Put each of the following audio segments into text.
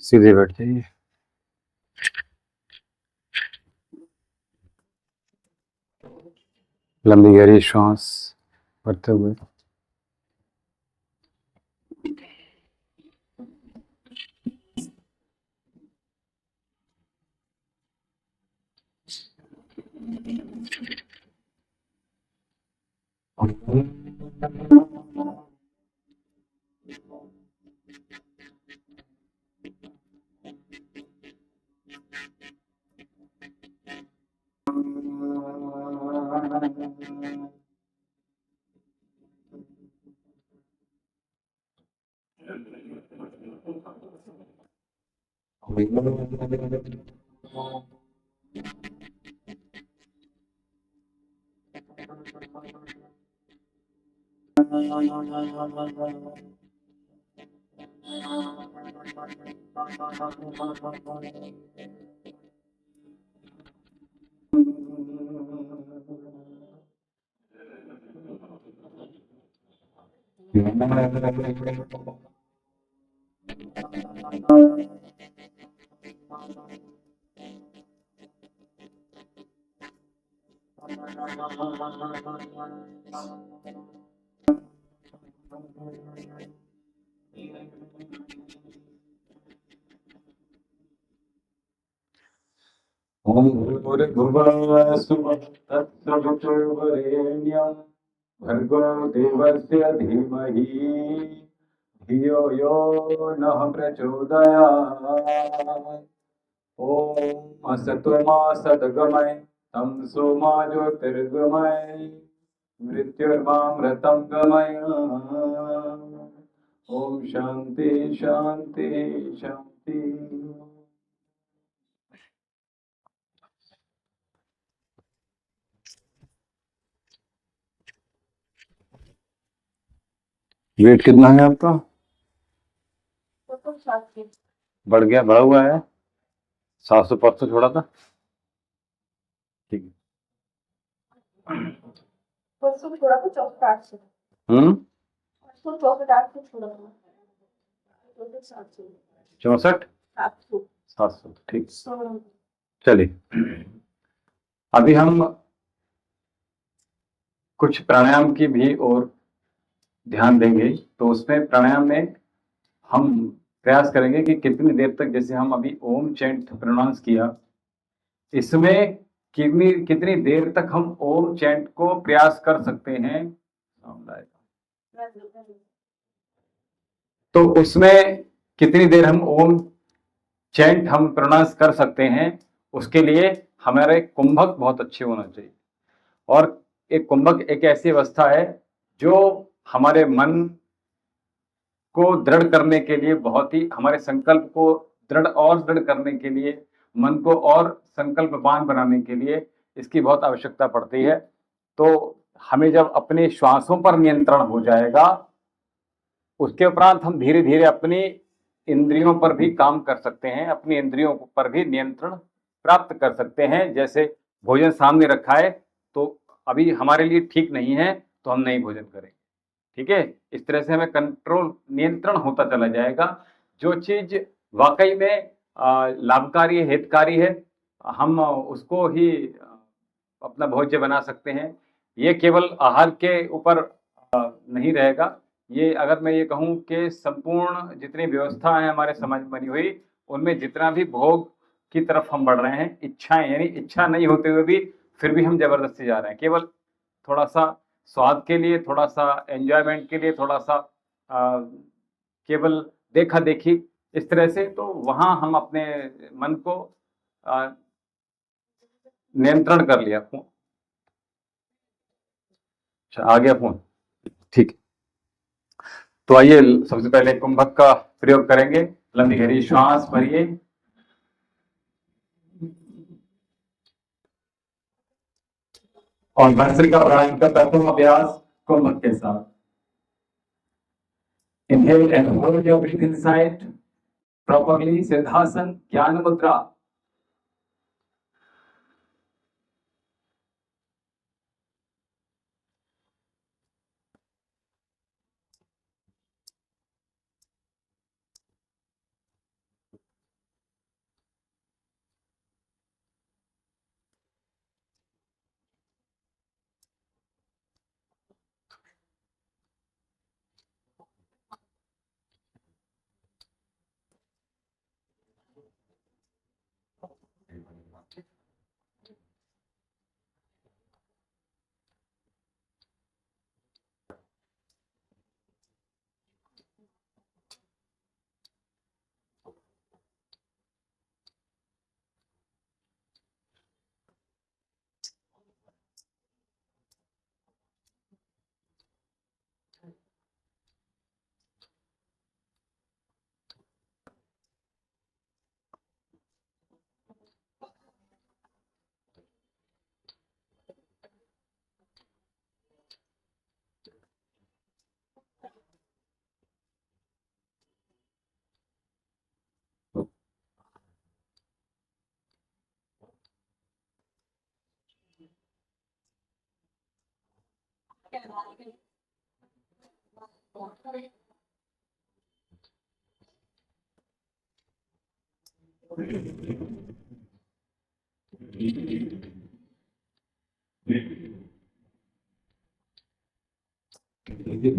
सीधे बैठ जाइए। लंबी गहरी श्वास भरते हुए ओम भूर्भुवः स्वः तत्सवितुर्वरेण्यं भर्गो देवस्य धीमहि धियो यो नः प्रचोदयात्। ओम असतो मा सद्गमय तमसो मा ज्योतिर्गमय मृत्युर्मामृतं गमय। ओम शांति शांति शांति। वेट कितना है आपका? बढ़ गया, बढ़ा हुआ है। 700 परसों छोड़ा था। ठीक है, परसों छोड़ा था 64 से। परसों 64 से छोड़ा था। 64 700 ठीक। चलिए, अभी हम कुछ प्राणायाम की भी और ध्यान देंगे। तो उसमें प्राणायाम में हम प्रयास करेंगे कि कितनी देर तक, जैसे हम अभी ओम चैंट प्रोनाउंस किया, इसमें कितनी देर तक हम ओम चैंट को प्रयास कर सकते हैं। तो उसमें कितनी देर हम ओम चैंट हम प्रोनाउंस कर सकते हैं, उसके लिए हमारे कुंभक बहुत अच्छे होना चाहिए। और एक कुंभक एक ऐसी अवस्था है जो हमारे मन को दृढ़ करने के लिए, बहुत ही हमारे संकल्प को दृढ़ करने के लिए, मन को और संकल्पवान बनाने के लिए इसकी बहुत आवश्यकता पड़ती है। तो हमें जब अपने श्वासों पर नियंत्रण हो जाएगा, उसके उपरांत हम धीरे धीरे अपनी इंद्रियों पर भी काम कर सकते हैं, अपनी इंद्रियों पर भी नियंत्रण प्राप्त कर सकते हैं। जैसे भोजन सामने रखा है तो अभी हमारे लिए ठीक नहीं है तो हम नहीं भोजन करेंगे, ठीक है। इस तरह से हमें कंट्रोल, नियंत्रण होता चला जाएगा। जो चीज वाकई में लाभकारी है, हितकारी है, हम उसको ही अपना भोज्य बना सकते हैं। ये केवल आहार के ऊपर नहीं रहेगा। ये अगर मैं ये कहूँ कि संपूर्ण जितनी व्यवस्था है हमारे समाज में बनी हुई, उनमें जितना भी भोग की तरफ हम बढ़ रहे हैं, इच्छाएं, यानी इच्छा नहीं होते हुए भी फिर भी हम जबरदस्ती जा रहे हैं, केवल थोड़ा सा स्वाद के लिए, थोड़ा सा एंजॉयमेंट के लिए, थोड़ा सा केवल देखा देखी, इस तरह से। तो वहां हम अपने मन को नियंत्रण कर लिया। अच्छा, आ गया फोन, ठीक। तो आइए सबसे पहले कुंभक का प्रयोग करेंगे। लंबी गहरी श्वास भरिए और भस्त्रिका प्राणायाम का प्रथम अभ्यास कुंभक के साथ। Inhale and hold your breath inside. Properly siddhasana ज्ञान मुद्रा।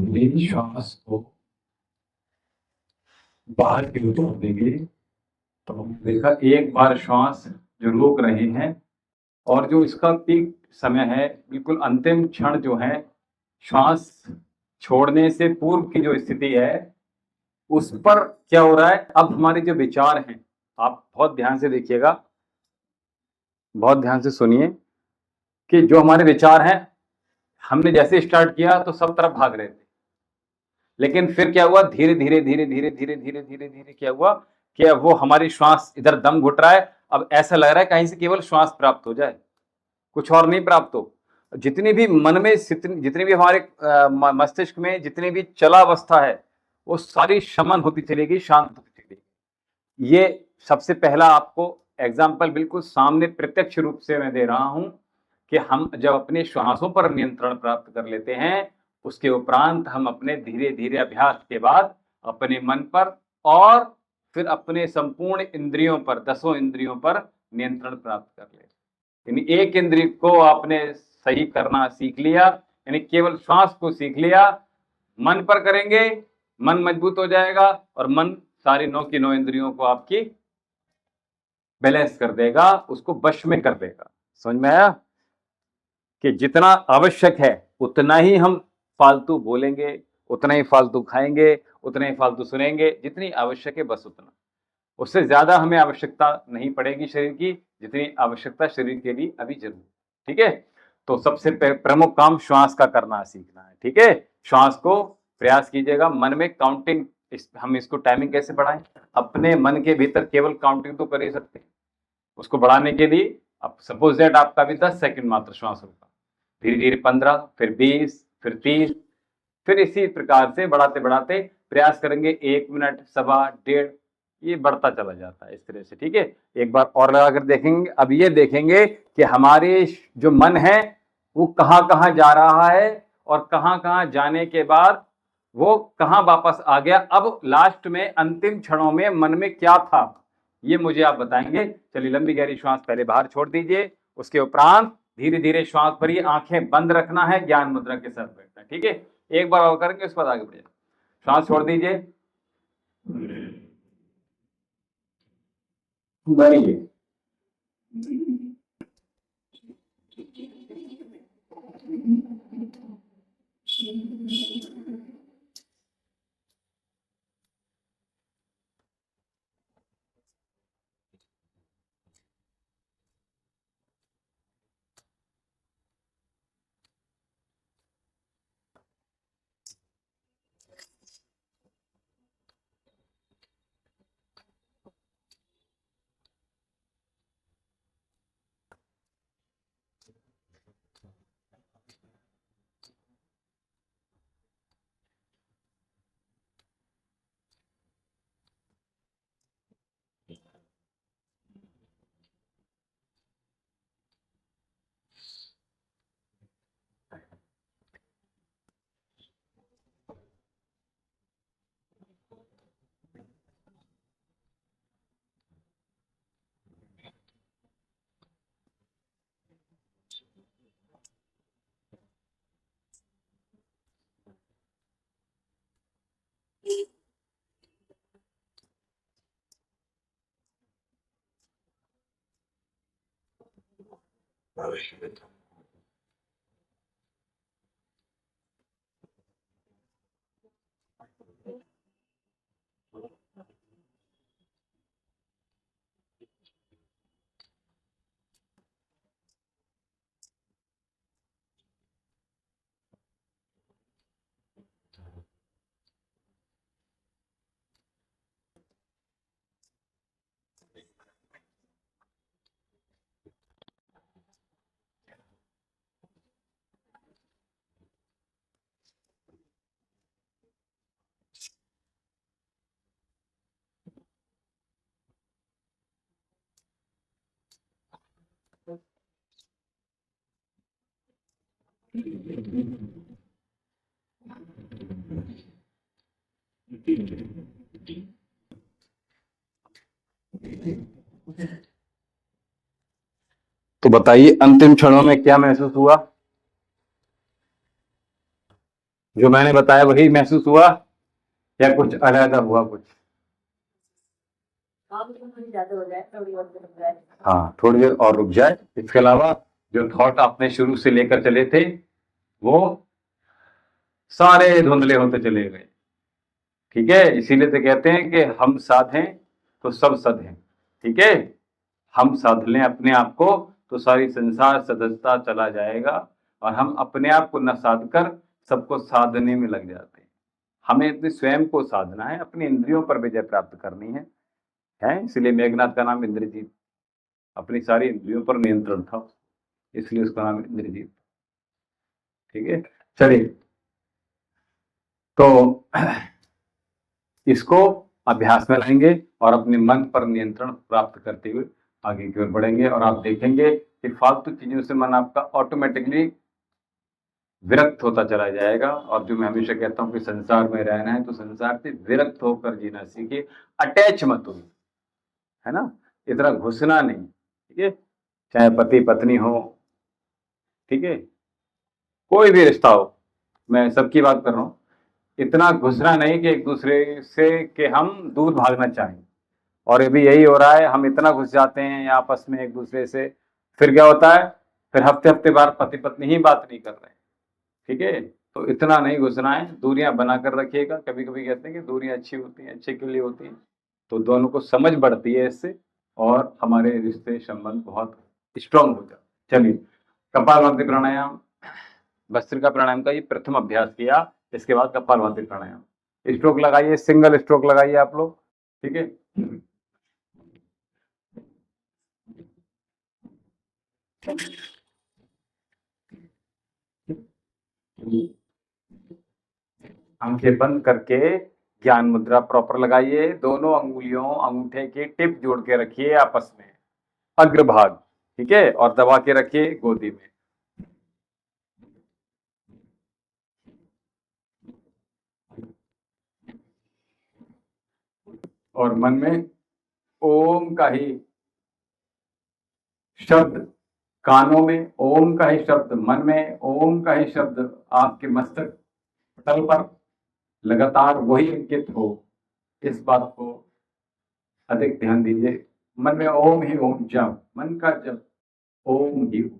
मेरी श्वास को बाहर की ओर छोड़ देंगे तो देखा एक बार श्वास जो रोक रहे हैं और जो इसका पीक समय है बिल्कुल अंतिम क्षण जो है श्वास छोड़ने से पूर्व की जो स्थिति है उस पर क्या हो रहा है। अब हमारे जो विचार हैं आप बहुत ध्यान से देखिएगा, बहुत ध्यान से सुनिए कि जो हमारे विचार हैं हमने जैसे स्टार्ट किया तो सब तरफ भाग रहे थे, लेकिन फिर क्या हुआ धीरे धीरे धीरे धीरे धीरे धीरे धीरे धीरे क्या हुआ कि अब वो हमारी श्वास इधर दम घुट रहा है। अब ऐसा लग रहा है कहीं से केवल श्वास प्राप्त हो जाए, कुछ और नहीं प्राप्त हो। जितनी भी मन में जितनी भी हमारे मस्तिष्क में जितनी भी चला अवस्था है वो सारी शमन होती चलेगी, शांत होती चलेगी। ये सबसे पहला आपको एग्जाम्पल बिल्कुल सामने प्रत्यक्ष रूप से मैं दे रहा हूं कि हम जब अपने श्वासों पर नियंत्रण प्राप्त कर लेते हैं उसके उपरांत हम अपने धीरे धीरे अभ्यास के बाद अपने मन पर और फिर अपने संपूर्ण इंद्रियों पर, 10 इंद्रियों पर नियंत्रण प्राप्त कर लेते। यानी एक इंद्रिय को आपने सही करना सीख लिया, यानी केवल श्वास को सीख लिया, मन पर करेंगे मन मजबूत हो जाएगा और मन सारी 9 की 9 इंद्रियों को आपकी बैलेंस कर देगा, उसको वश में कर देगा। समझ में आया कि जितना आवश्यक है उतना ही हम फालतू बोलेंगे, उतना ही फालतू खाएंगे, उतना ही फालतू सुनेंगे, जितनी आवश्यक है बस उतना, उससे ज्यादा हमें आवश्यकता नहीं पड़ेगी शरीर की जितनी आवश्यकता शरीर के लिए अभी जरूरी। ठीक है, तो सबसे प्रमुख काम श्वास का करना सीखना है। ठीक है, श्वास को प्रयास कीजिएगा मन में काउंटिंग। हम इसको टाइमिंग कैसे बढ़ाएं, अपने मन के भीतर केवल काउंटिंग तो कर ही सकते हैं, उसको बढ़ाने के लिए अब सपोज दैट आपका भी 10 सेकंड मात्र श्वास होगा, धीरे धीरे 15, फिर 20, फिर 30, फिर इसी प्रकार से बढ़ाते बढ़ाते प्रयास करेंगे 1 मिनट, सवा, डेढ़, ये बढ़ता चला जाता है इस तरह से। ठीक है, एक बार और लगाकर देखेंगे। अब ये देखेंगे कि हमारे जो मन है वो कहाँ कहाँ जा रहा है और कहाँ कहाँ जाने के बाद वो कहाँ वापस आ गया। अब लास्ट में अंतिम क्षणों में मन में क्या था ये मुझे आप बताएंगे। चलिए लंबी गहरी श्वास पहले बाहर छोड़ दीजिए, उसके उपरांत धीरे धीरे श्वास भरिए, आंखें बंद रखना है, ज्ञान मुद्रा के साथ बैठना है। ठीक है, एक बार और करके उसके बाद आगे बढ़िए। श्वास छोड़ दीजिए, बढ़िए, तो बताइए अंतिम क्षणों में क्या महसूस हुआ? जो मैंने बताया वही महसूस हुआ या कुछ अलग हुआ? कुछ ज्यादा हो जाए, थोड़ी और रुक जाए। हाँ, थोड़ी देर और रुक जाए। इसके अलावा जो थॉट आपने शुरू से लेकर चले थे वो सारे धुंधले होते चले गए। ठीक है, इसीलिए तो कहते हैं कि हम साधें तो सब सध हैं। ठीक है, हम साध लें अपने आप को तो सारी संसार सधता चला जाएगा, और हम अपने आप को न साध कर सबको साधने में लग जाते हैं। हमें अपने स्वयं को साधना है, अपनी इंद्रियों पर विजय प्राप्त करनी है। इसलिए मेघनाथ का नाम इंद्रजीत, अपनी सारी इंद्रियों पर नियंत्रण था, इसलिए उसका नाम इंद्रजीत। ठीक है, चलिए तो इसको अभ्यास में लाएंगे और अपने मन पर नियंत्रण प्राप्त करते हुए आगे की ओर बढ़ेंगे, और आप देखेंगे कि फालतू चीजों से मन आपका ऑटोमेटिकली विरक्त होता चला जाएगा। और जो मैं हमेशा कहता हूँ कि संसार में रहना है तो संसार से विरक्त होकर जीना सीखिए, अटैच मत हो, है ना, इतना घुसना नहीं। ठीक है, चाहे पति पत्नी हो, ठीक है, कोई भी रिश्ता हो, मैं सबकी बात कर रहा हूँ, इतना घुसना नहीं कि एक दूसरे से कि हम दूर भागना चाहें। और अभी यही हो रहा है, हम इतना घुस जाते हैं आपस में एक दूसरे से, फिर क्या होता है, फिर हफ्ते हफ्ते बाद पति पत्नी ही बात नहीं कर रहे हैं। ठीक है, तो इतना नहीं घुसना है, दूरियां बनाकर रखिएगा। कभी कभी कहते हैं कि दूरियां अच्छी होती हैं, अच्छे के लिए होती हैं, तो दोनों को समझ बढ़ती है इससे, और हमारे रिश्ते संबंध बहुत स्ट्रांग हो जाते। चलिए, कपालभाति प्राणायाम, भस्त्रिका प्राणायाम का ये प्रथम अभ्यास किया, इसके बाद कपालभाति प्राणायाम। स्ट्रोक लगाइए, सिंगल स्ट्रोक लगाइए आप लोग। ठीक है, आंखें बंद करके ज्ञान मुद्रा प्रॉपर लगाइए। दोनों अंगुलियों अंगूठे की टिप जोड़ के रखिए आपस में, अग्रभाग। ठीक है, और दबा के रखिए गोदी में। और मन में ओम का ही शब्द, कानों में ओम का ही शब्द, मन में ओम का ही शब्द आपके मस्तक पटल पर लगातार वही अंकित हो, इस बात को अधिक ध्यान दीजिए। मन में ओम ही ओम जप, मन का जप ओम ही हो।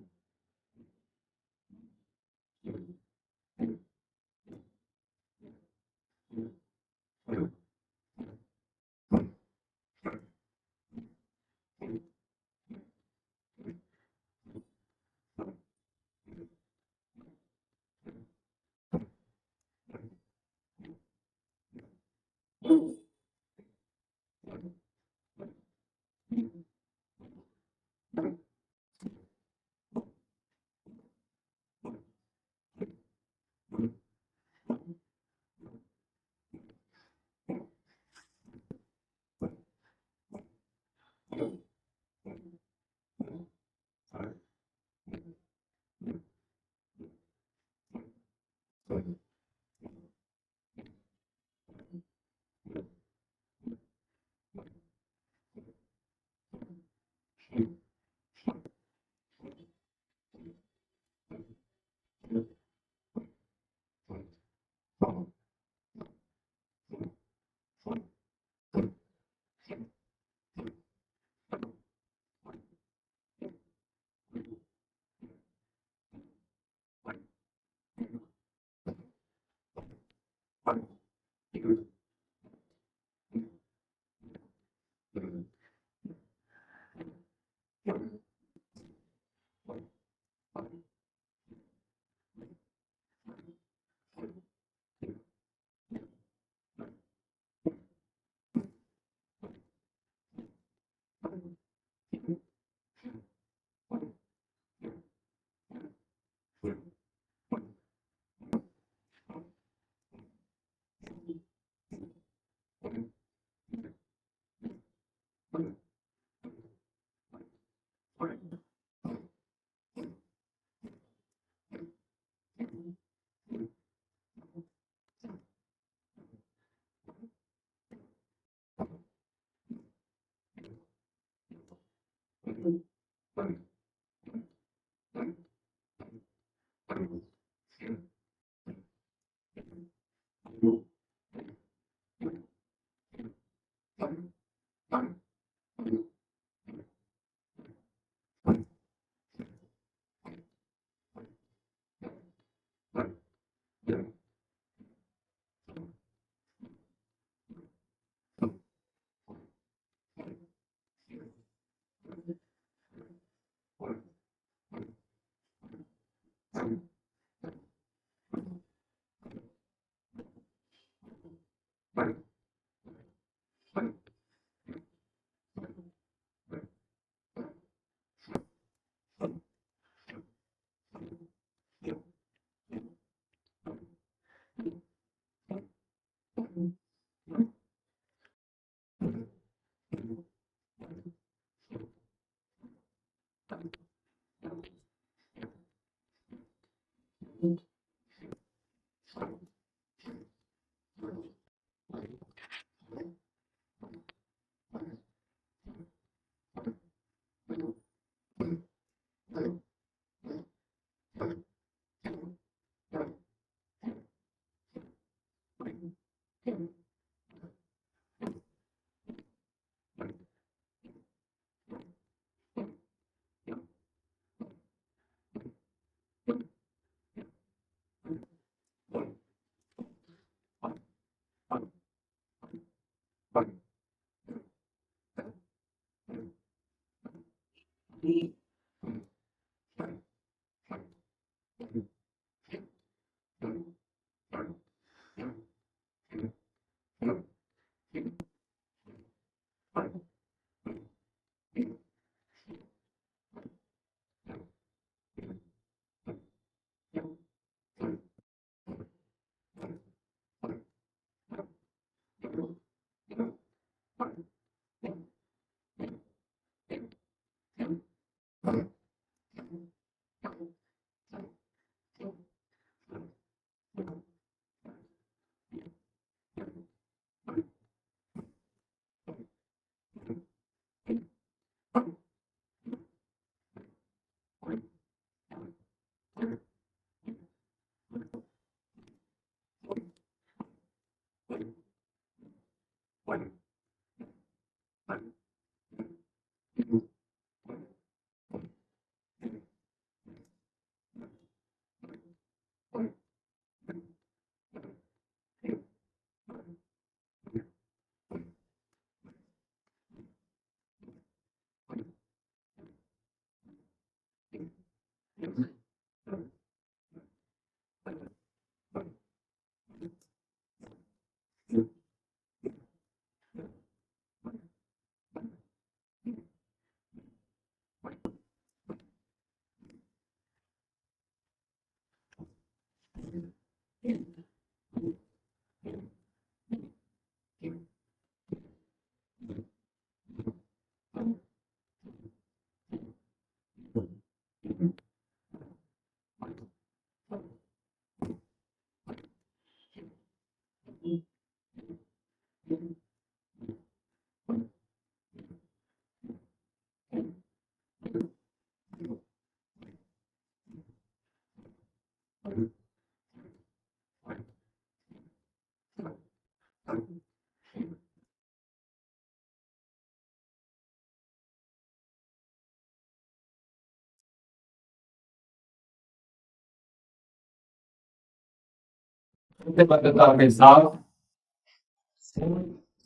प्रतिबद्धता के साथ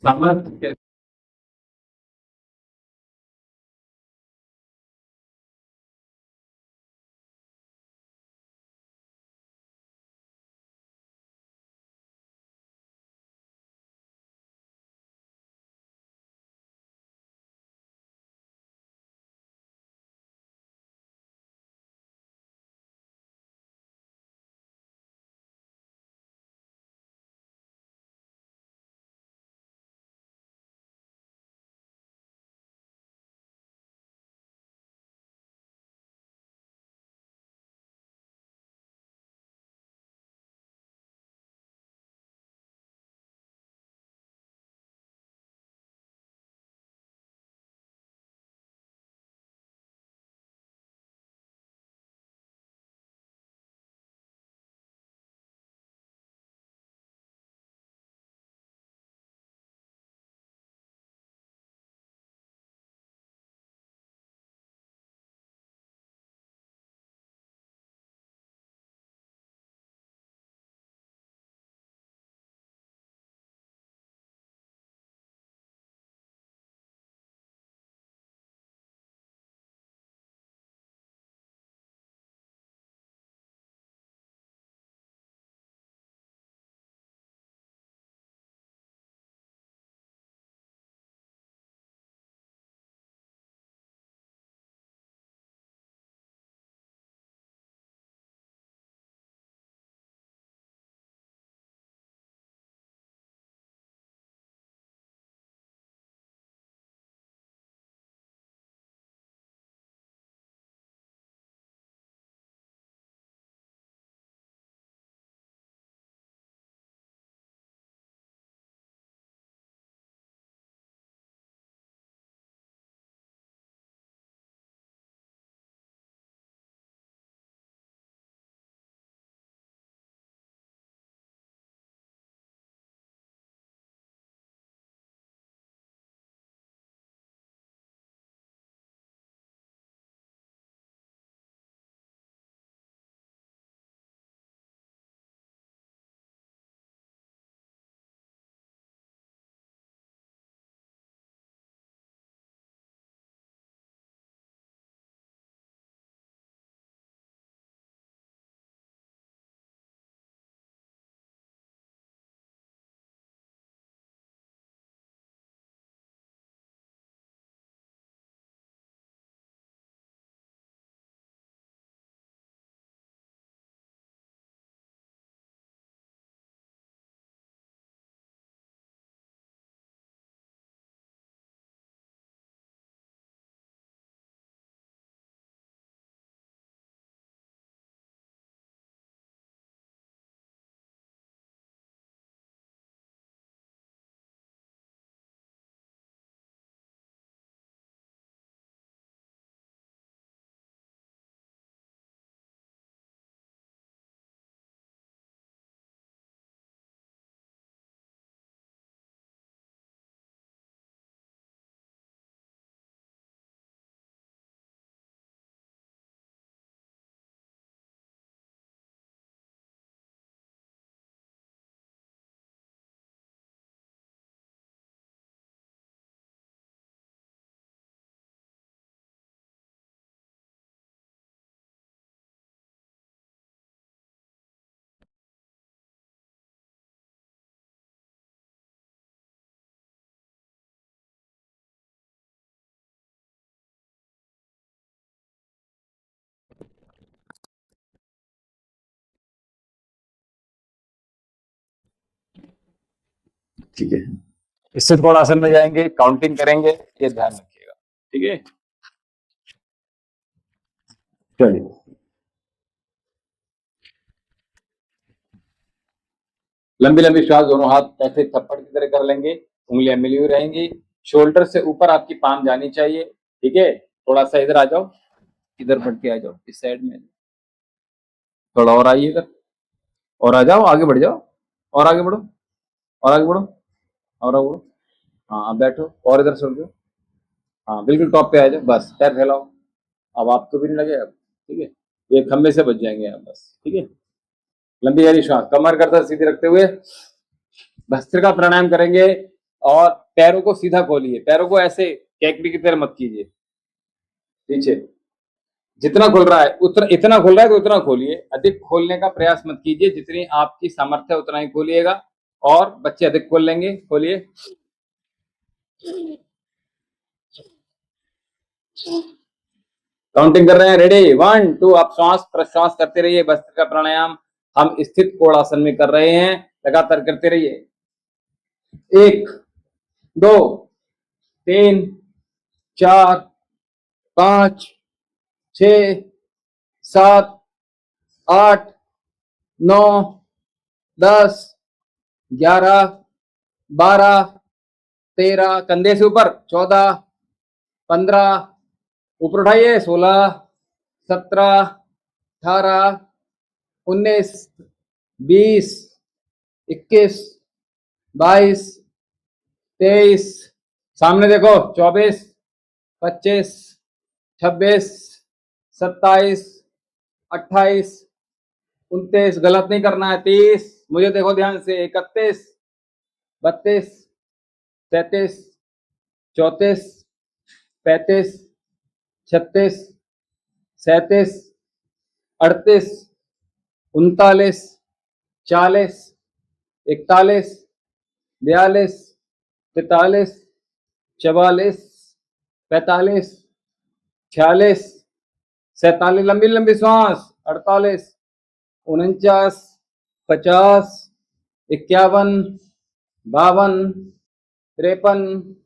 सामर्थ्य के ठीक है, इससे थोड़ा आसन में जाएंगे, काउंटिंग करेंगे, ये ध्यान रखिएगा। ठीक है, चलिए लंबी लंबी श्वास, दोनों हाथ ऐसे थप्पड़ की तरह कर लेंगे, उंगलियां मिली हुई रहेंगी, शोल्डर से ऊपर आपकी पाम जानी चाहिए। ठीक है, थोड़ा सा इधर आ जाओ, इधर बढ़ के आ जाओ, इस साइड में थोड़ा और आइए इधर, और आ जाओ, आगे बढ़ जाओ, और आगे बढ़ो, और आगे बढ़ो, और आगे बढ़ो। हाँ अब बैठो, और इधर सो जाओ, हाँ बिल्कुल टॉप पे आ जाओ, बस पैर फैलाओ, अब आपको भी नहीं लगे अब। ठीक है, ये खंबे से बच जाएंगे आप बस। ठीक है, लंबी गहरी श्वास, कमर गर्दन सीधी रखते हुए भस्त्रिका प्राणायाम करेंगे, और पैरों को सीधा खोलिए, पैरों को ऐसे कैकड़ी की तरह मत कीजिए, पीछे जितना खुल रहा है उतना, इतना खुल रहा है तो उतना खोलिए, अधिक खोलने का प्रयास मत कीजिए, जितनी आपकी सामर्थ्य है उतना ही खोलिएगा, और बच्चे अधिक खोल लेंगे। खोलिए, काउंटिंग कर रहे हैं, रेडी 1 2, आप श्वास प्रश्वास करते रहिए, भस्त्रिका प्राणायाम हम स्थित कोणासन में कर रहे हैं, लगातार करते रहिए। 1 2 3 4 5 6 7 8 9 10 11 12 13, कंधे से ऊपर 14 15, ऊपर उठाइए 16 17 18 19 20 21 22 23, सामने देखो 24 25 26 27 28 29, गलत नहीं करना है, 30, मुझे देखो ध्यान से, 31 32 33 34 35 36 37 38 39 40 41 42 43 44 45 46 47, लंबी लंबी श्वास, 48 49 50 51 52 53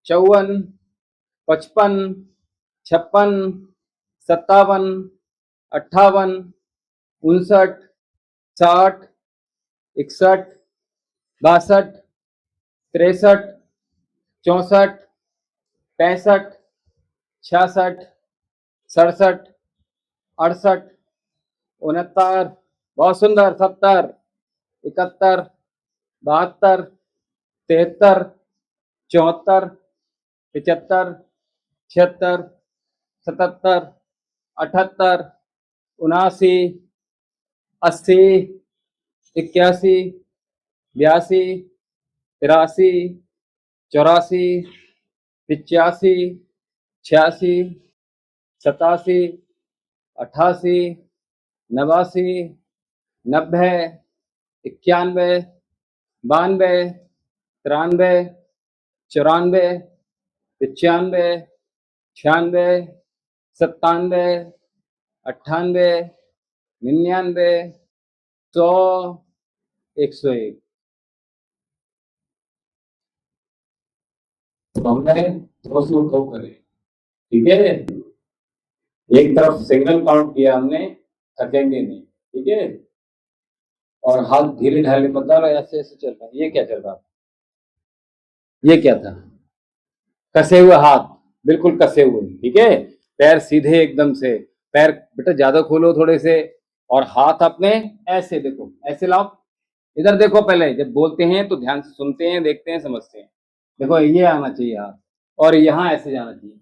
54 55 56 57 58 59 60 61 62 63 64 65 66 67 68 69, बहुत सुंदर, 70 71 72 73 74 75 76 77 78 79 80 81 82 83 84 85 86 87 88 89 90 91 92 93 94 95 96 97 98 99 100 101। तो हमने 200 करे, ठीक है, एक तरफ सिंगल काउंट किया हमने, थकेंगे नहीं। ठीक है, और हाथ धीरे ढाले मत डालो, ऐसे ऐसे चल रहा है, ये क्या चल रहा था, ये क्या था, कसे हुए हाथ, बिल्कुल कसे हुए। ठीक है, पैर सीधे एकदम से, पैर बेटा ज्यादा खोलो थोड़े से, और हाथ अपने ऐसे देखो, ऐसे लाओ, इधर देखो, पहले जब बोलते हैं तो ध्यान से सुनते हैं, देखते हैं, समझते हैं। देखो ये आना चाहिए हाथ, और यहाँ ऐसे जाना चाहिए,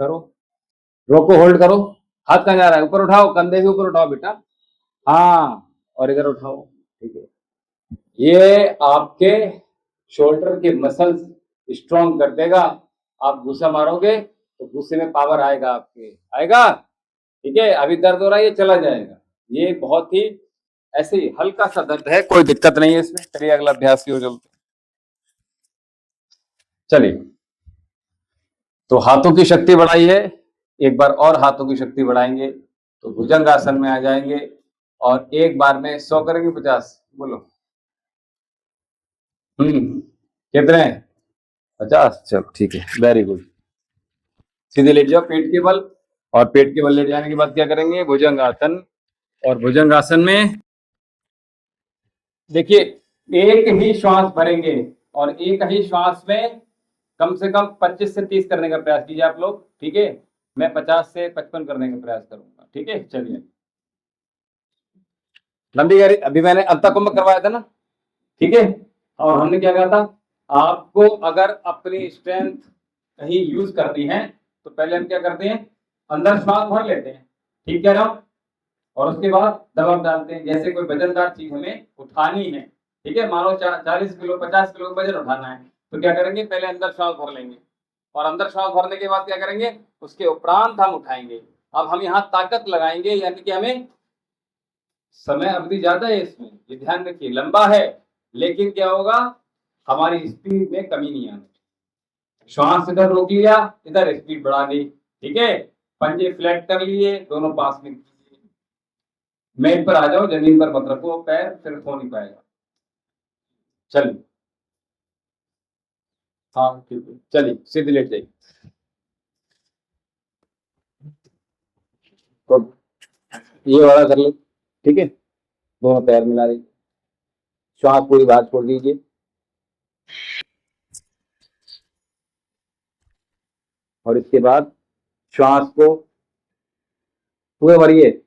करो, रोको, होल्ड करो, हाथ कहाँ जा रहा है, ऊपर उठाओ, कंधे के ऊपर उठाओ बेटा, हाँ, और इधर उठाओ। ठीक है, ये आपके शोल्डर के मसल्स स्ट्रॉन्ग कर देगा, आप गुस्सा मारोगे तो गुस्से में पावर आएगा, आपके आएगा। ठीक है, अभी दर्द हो रहा है, ये चला जाएगा, ये बहुत ही ऐसे ही हल्का सा दर्द है, कोई दिक्कत नहीं है इसमें। चलिए अगला अभ्यास की ओर चलते, चलिए, तो हाथों की शक्ति बढ़ाइए, एक बार और हाथों की शक्ति बढ़ाएंगे तो भुजंग आसन में आ जाएंगे, और एक बार में 100 करेंगे, 50, बोलो। कितने? 50। चलो ठीक है, वेरी गुड। सीधे लेट जाओ पेट के बल, और पेट के बल लेट जाने के बाद क्या करेंगे? भुजंगासन। और भुजंगासन में देखिए, एक ही श्वास भरेंगे और एक ही श्वास में कम से कम 25 से 30 करने का प्रयास कीजिए आप लोग, ठीक है। मैं 50 से 55 करने का प्रयास करूंगा, ठीक है। चलिए, लंबी गहरी, अभी मैंने अंतः कुंभ करवाया था ना, ठीक है। और हमने क्या कहा था, आपको अगर अपनी स्ट्रेंथ कहीं यूज करनी है तो पहले हम क्या करते हैं? अंदर श्वास भर लेते हैं, ठीक कह रहा हूं, और उसके बाद दबाव डालते हैं। जैसे कोई वजनदार चीज हमें उठानी है, ठीक है, मान लो 40 किलो 50 किलो का वजन उठाना है, तो क्या करेंगे? पहले अंदर श्वास भर लेंगे, और अंदर श्वास भरने के बाद क्या करेंगे? उसके उपरांत हम उठाएंगे। अब हम यहाँ ताकत लगाएंगे, यानी कि हमें समय अवधि ज्यादा है इसमें, ये ध्यान रखिए, लंबा है, लेकिन क्या होगा? हमारी स्पीड में कमी नहीं आनी। श्वास इधर रोक लिया, इधर स्पीड बढ़ा दी, ठीक है। पंजे फ्लैट कर लिए, दोनों पास में कीजिए। मेज पर आ जाओ, जमीन पर मत रखो पैर, फिर हो नहीं पाएगा। चलिए, हाँ ठीक है, चलिए सीधे लेट जाइए। तो ये वाला कर लो, ठीक है। दोनों पैर मिला दीजिए, श्वास पूरी बाहर छोड़ दीजिए, और इसके बाद श्वास को पूरे भरिए।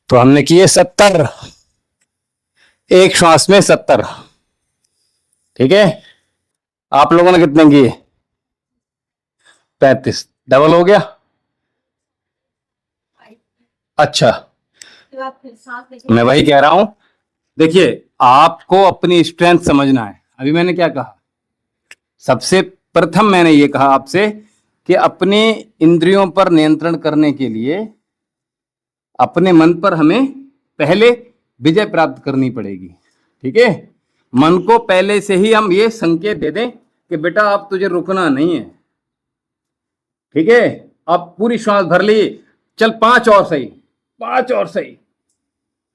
तो हमने किए 70, एक श्वास में 70, ठीक है। आप लोगों ने कितने किए? 35, डबल हो गया। अच्छा, मैं वही कह रहा हूं, देखिए आपको अपनी स्ट्रेंथ समझना है। अभी मैंने क्या कहा? सबसे प्रथम मैंने ये कहा आपसे कि अपने इंद्रियों पर नियंत्रण करने के लिए अपने मन पर हमें पहले विजय प्राप्त करनी पड़ेगी, ठीक है। मन को पहले से ही हम ये संकेत दे दें कि बेटा अब तुझे रुकना नहीं है, ठीक है। अब पूरी श्वास भर ली, चल 5 और सही, 5 और सही,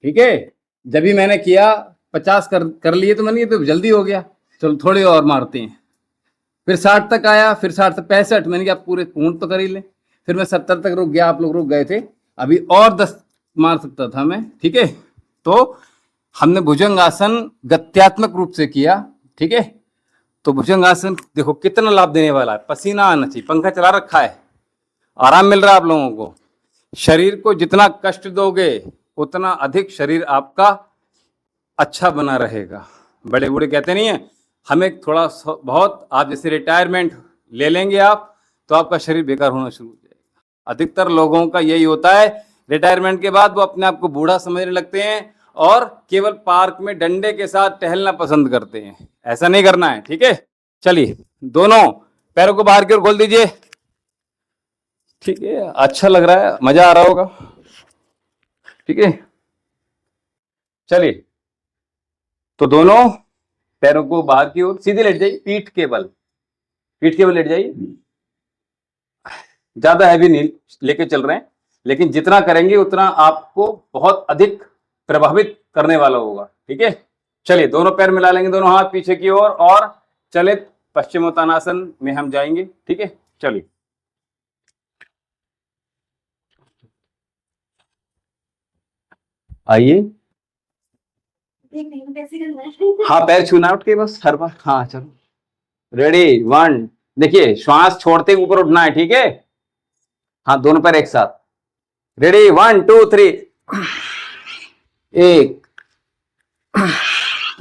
ठीक है। जब भी मैंने किया 50 कर लिए तो मैंने, ये तो जल्दी हो गया, चलो थोड़े और मारते हैं। फिर 60 तक आया, फिर 60 से 65, मैंने कहा पूरे पूर्ण तो कर ही ले। फिर मैं 70 तक रुक गया, आप लोग रुक गए थे, अभी और 10 मार सकता था मैं, ठीक है। तो हमने भुजंगासन गत्यात्मक रूप से किया, ठीक है। तो भुजंगासन देखो कितना लाभ देने वाला है, पसीना आना चाहिए, पंखा चला रखा है, आराम मिल रहा है आप लोगों को। शरीर को जितना कष्ट दोगे उतना अधिक शरीर आपका अच्छा बना रहेगा। बड़े बूढ़े कहते नहीं है, हमें थोड़ा बहुत, आप जैसे रिटायरमेंट ले लेंगे आप, तो आपका शरीर बेकार होना शुरू हो जाएगा। अधिकतर लोगों का यही होता है, रिटायरमेंट के बाद वो अपने आप को बूढ़ा समझने लगते हैं और केवल पार्क में डंडे के साथ टहलना पसंद करते हैं। ऐसा नहीं करना है, ठीक है। चलिए, दोनों पैरों को बाहर की ओर खोल दीजिए, ठीक है। अच्छा लग रहा है, मजा आ रहा होगा, ठीक है। चलिए, तो दोनों पैरों को बाहर की ओर सीधे लेट जाइए, पीठ के बल लेट जाइए। ज्यादा हैवी नहीं लेके चल रहे हैं, लेकिन जितना करेंगे उतना आपको बहुत अधिक प्रभावित करने वाला होगा, ठीक है। चलिए, दोनों पैर मिला लेंगे, दोनों हाथ पीछे की ओर, और चले पश्चिमोत्तानासन में हम जाएंगे, ठीक है। चलिए, आइए। हाँ, पैर छूना उठ के बस हर बार, हाँ चलो, रेडी 1। देखिए, श्वास छोड़ते ऊपर उठना है, ठीक है। हाँ, दोनों पैर एक साथ। रेडी, 1 2 3। 1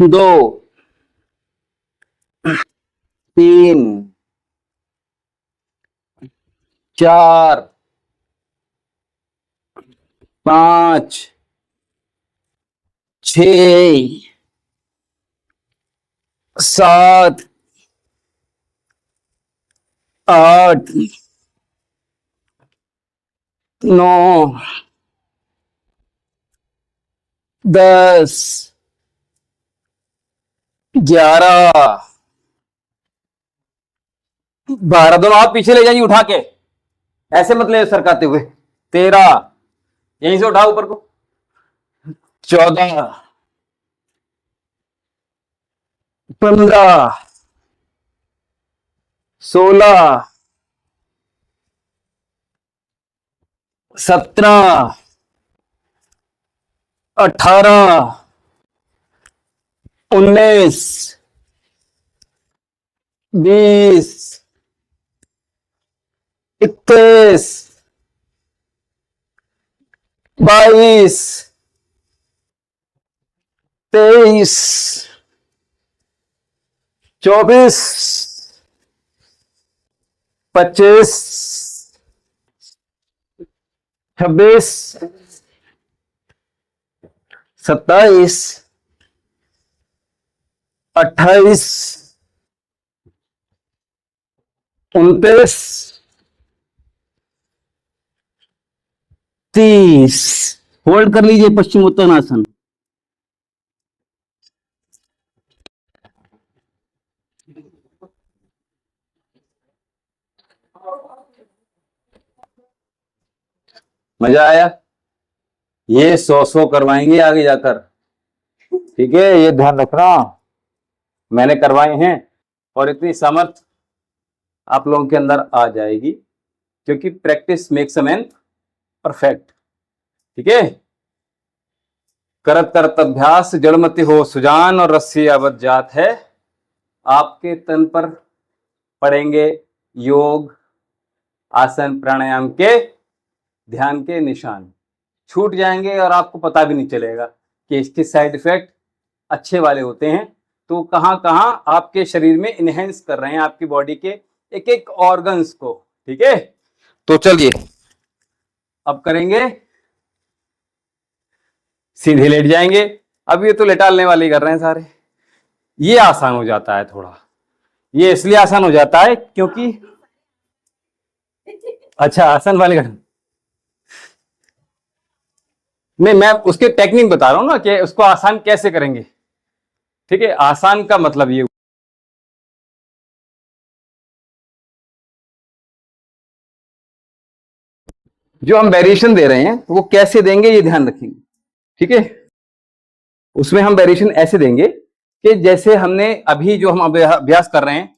2 3 4 5 6 7 8 9 10 11 12। दोनों हाथ पीछे ले जाइए उठा के, ऐसे मत ले सरकाते हुए। 13, यहीं से उठाओ ऊपर को। 14 15 16 17 18 19 20 21 22 23 24 25 26 27 28 29 30। होल्ड कर लीजिए पश्चिमोत्तानासन। मजा आया? ये 100 करवाएंगे आगे जाकर, ठीक है, ये ध्यान रखना। मैंने करवाए हैं और इतनी सामर्थ आप लोगों के अंदर आ जाएगी, क्योंकि practice makes a man perfect. ठीक है, करत करत अभ्यास जड़मति हो सुजान और रस्सी अवध जात है। आपके तन पर पड़ेंगे योग आसन प्राणायाम के ध्यान के निशान, छूट जाएंगे और आपको पता भी नहीं चलेगा कि इसके साइड इफेक्ट अच्छे वाले होते हैं। तो कहां कहां आपके शरीर में इनहेंस कर रहे हैं आपकी बॉडी के एक एक ऑर्गन्स को। ठीक है, तो चलिए अब करेंगे, सीधे लेट जाएंगे। अब ये तो लेटालने वाले कर रहे हैं सारे, ये आसान हो जाता है थोड़ा। ये इसलिए आसान हो जाता है क्योंकि अच्छा आसान वाले कर, नहीं मैं उसके टेक्निक बता रहा हूं ना कि उसको आसान कैसे करेंगे। ठीक है, आसान का मतलब ये जो हम वेरिएशन दे रहे हैं वो कैसे देंगे ये ध्यान रखेंगे। ठीक है, उसमें हम वेरिएशन ऐसे देंगे कि जैसे हमने अभी जो हम अभ्यास कर रहे हैं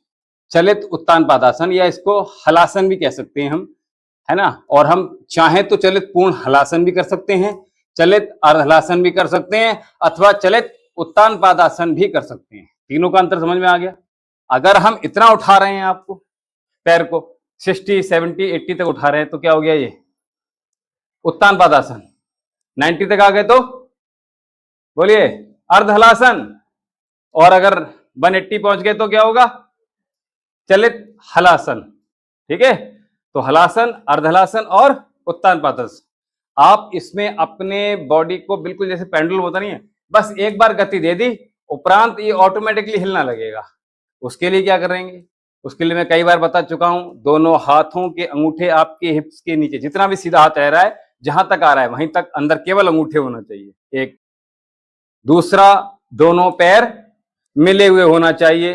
चलित उत्तान पादासन, या इसको हलासन भी कह सकते हैं हम, है ना। और हम चाहें तो चलित पूर्ण हलासन भी कर सकते हैं, चलित अर्धहलासन भी कर सकते हैं, अथवा चलित उत्तान पादासन भी कर सकते हैं। तीनों का अंतर समझ में आ गया। अगर हम इतना उठा रहे हैं आपको पैर को 60 70 80 तक उठा रहे हैं तो क्या हो गया, ये उत्तान पादासन। 90 तक आ गए तो बोलिए अर्धहलासन। और अगर 180 पहुंच गए तो क्या होगा, चलित हलासन। ठीक है, तो हलासन, अर्धहलासन और उत्तान पादासन। आप इसमें अपने बॉडी को बिल्कुल जैसे पेंडुलम होता नहीं है, बस एक बार गति दे दी, उपरांत ये ऑटोमेटिकली हिलना लगेगा। उसके लिए क्या करेंगे, उसके लिए मैं कई बार बता चुका हूं, दोनों हाथों के अंगूठे आपके हिप्स के नीचे, जितना भी सीधा हाथ रह रहा है जहां तक आ रहा है वहीं तक अंदर केवल अंगूठे होना चाहिए। एक, दूसरा दोनों पैर मिले हुए होना चाहिए।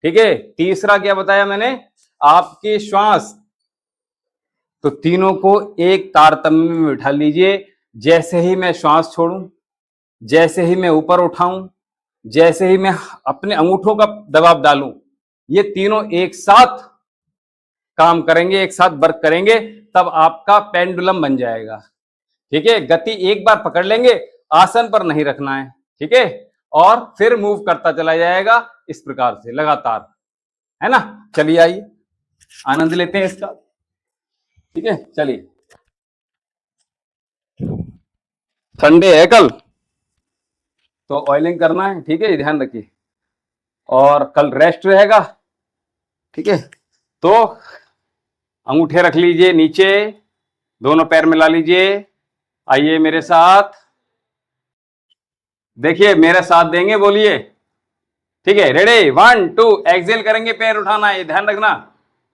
ठीक है, तीसरा क्या बताया मैंने, आपकी श्वास, तो तीनों को एक तारतम्य में बिठा लीजिए। जैसे ही मैं श्वास छोड़ूं, जैसे ही मैं ऊपर उठाऊं, जैसे ही मैं अपने अंगूठों का दबाव डालूं, ये तीनों एक साथ काम करेंगे, एक साथ वर्क करेंगे, तब आपका पेंडुलम बन जाएगा। ठीक है, गति एक बार पकड़ लेंगे, आसन पर नहीं रखना है। ठीक है, और फिर मूव करता चला जाएगा इस प्रकार से लगातार, है ना। चलिए आइए आनंद लेते हैं इसका। ठीक है, चलिए। संडे है कल, तो ऑयलिंग करना है, ठीक है, ये ध्यान रखिए। और कल रेस्ट रहेगा, ठीक है। तो अंगूठे रख लीजिए नीचे, दोनों पैर मिला लीजिए। आइए मेरे साथ, देखिए मेरे साथ देंगे, बोलिए, ठीक है। रेडी, 1 2, एक्सेल करेंगे, पैर उठाना है, ये ध्यान रखना।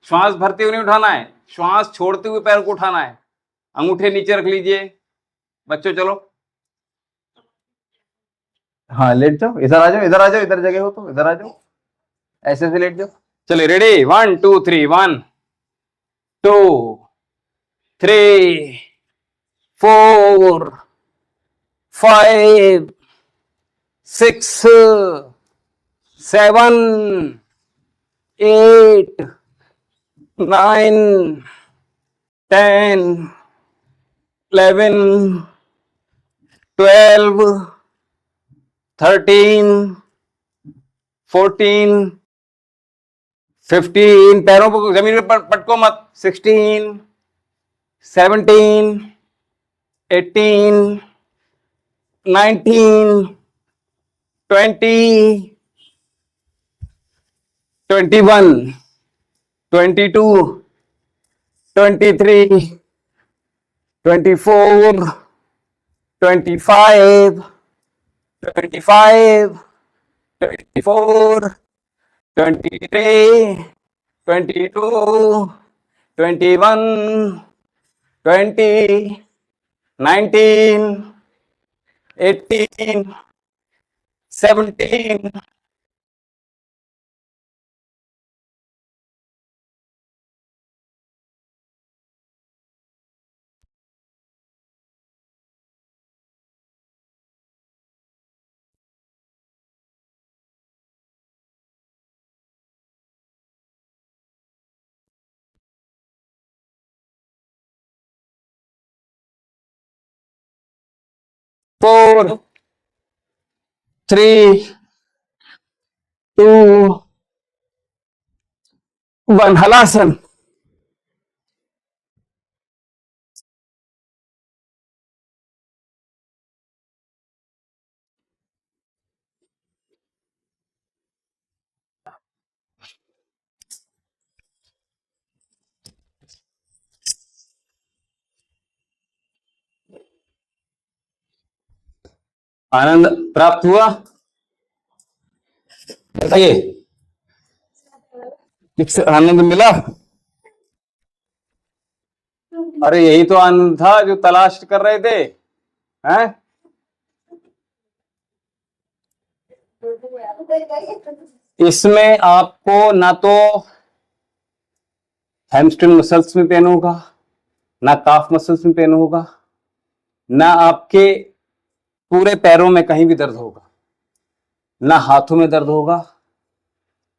श्वास भरते हुए नहीं उठाना है, श्वास छोड़ते हुए पैर को उठाना है। अंगूठे नीचे रख लीजिए बच्चों, चलो। हाँ लेट जाओ, इधर आ जाओ, इधर आ जाओ, इधर जगह हो तो इधर आ जाओ, ऐसे से लेट जाओ। चलिए रेडी, 1 2 3, 1 2 3 4 5 6 7 8 9 10 11 12 13 14 15, पैरों को जमीन में पटको मत। 16 17 18 19 20 21 22 23 24 25 25 24 23 22 21 20 19 18 17 4 3 2 1, हलासन। आनंद प्राप्त हुआ, बताइए, किससे आनंद मिला? अरे यही तो आनंद था जो तलाश कर रहे थे, हैं? इसमें आपको ना तो हैमस्ट्रिंग मसल्स में पेन होगा, ना काफ मसल्स में पेन होगा, ना आपके पूरे पैरों में कहीं भी दर्द होगा, ना हाथों में दर्द होगा,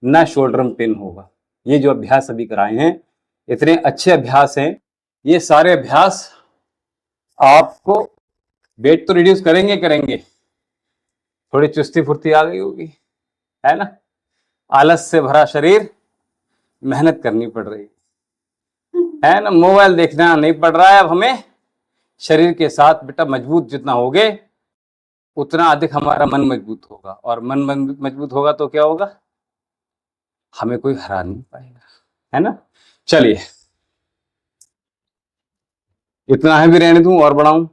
ना शोल्डर में पेन होगा। ये जो अभ्यास अभी कराए हैं, इतने अच्छे अभ्यास हैं। ये सारे अभ्यास आपको वेट तो रिड्यूस करेंगे करेंगे, थोड़ी चुस्ती फुर्ती आ गई होगी, है ना। आलस से भरा शरीर, मेहनत करनी पड़ रही है ना। मोबाइल देखना नहीं पड़ रहा है अब हमें। शरीर के साथ बेटा मजबूत जितना होगे, उतना अधिक हमारा मन मजबूत होगा, और मन मजबूत होगा तो क्या होगा, हमें कोई हरा नहीं पाएगा, है ना। चलिए, इतना हैवी रहने दूं और बढ़ाऊं?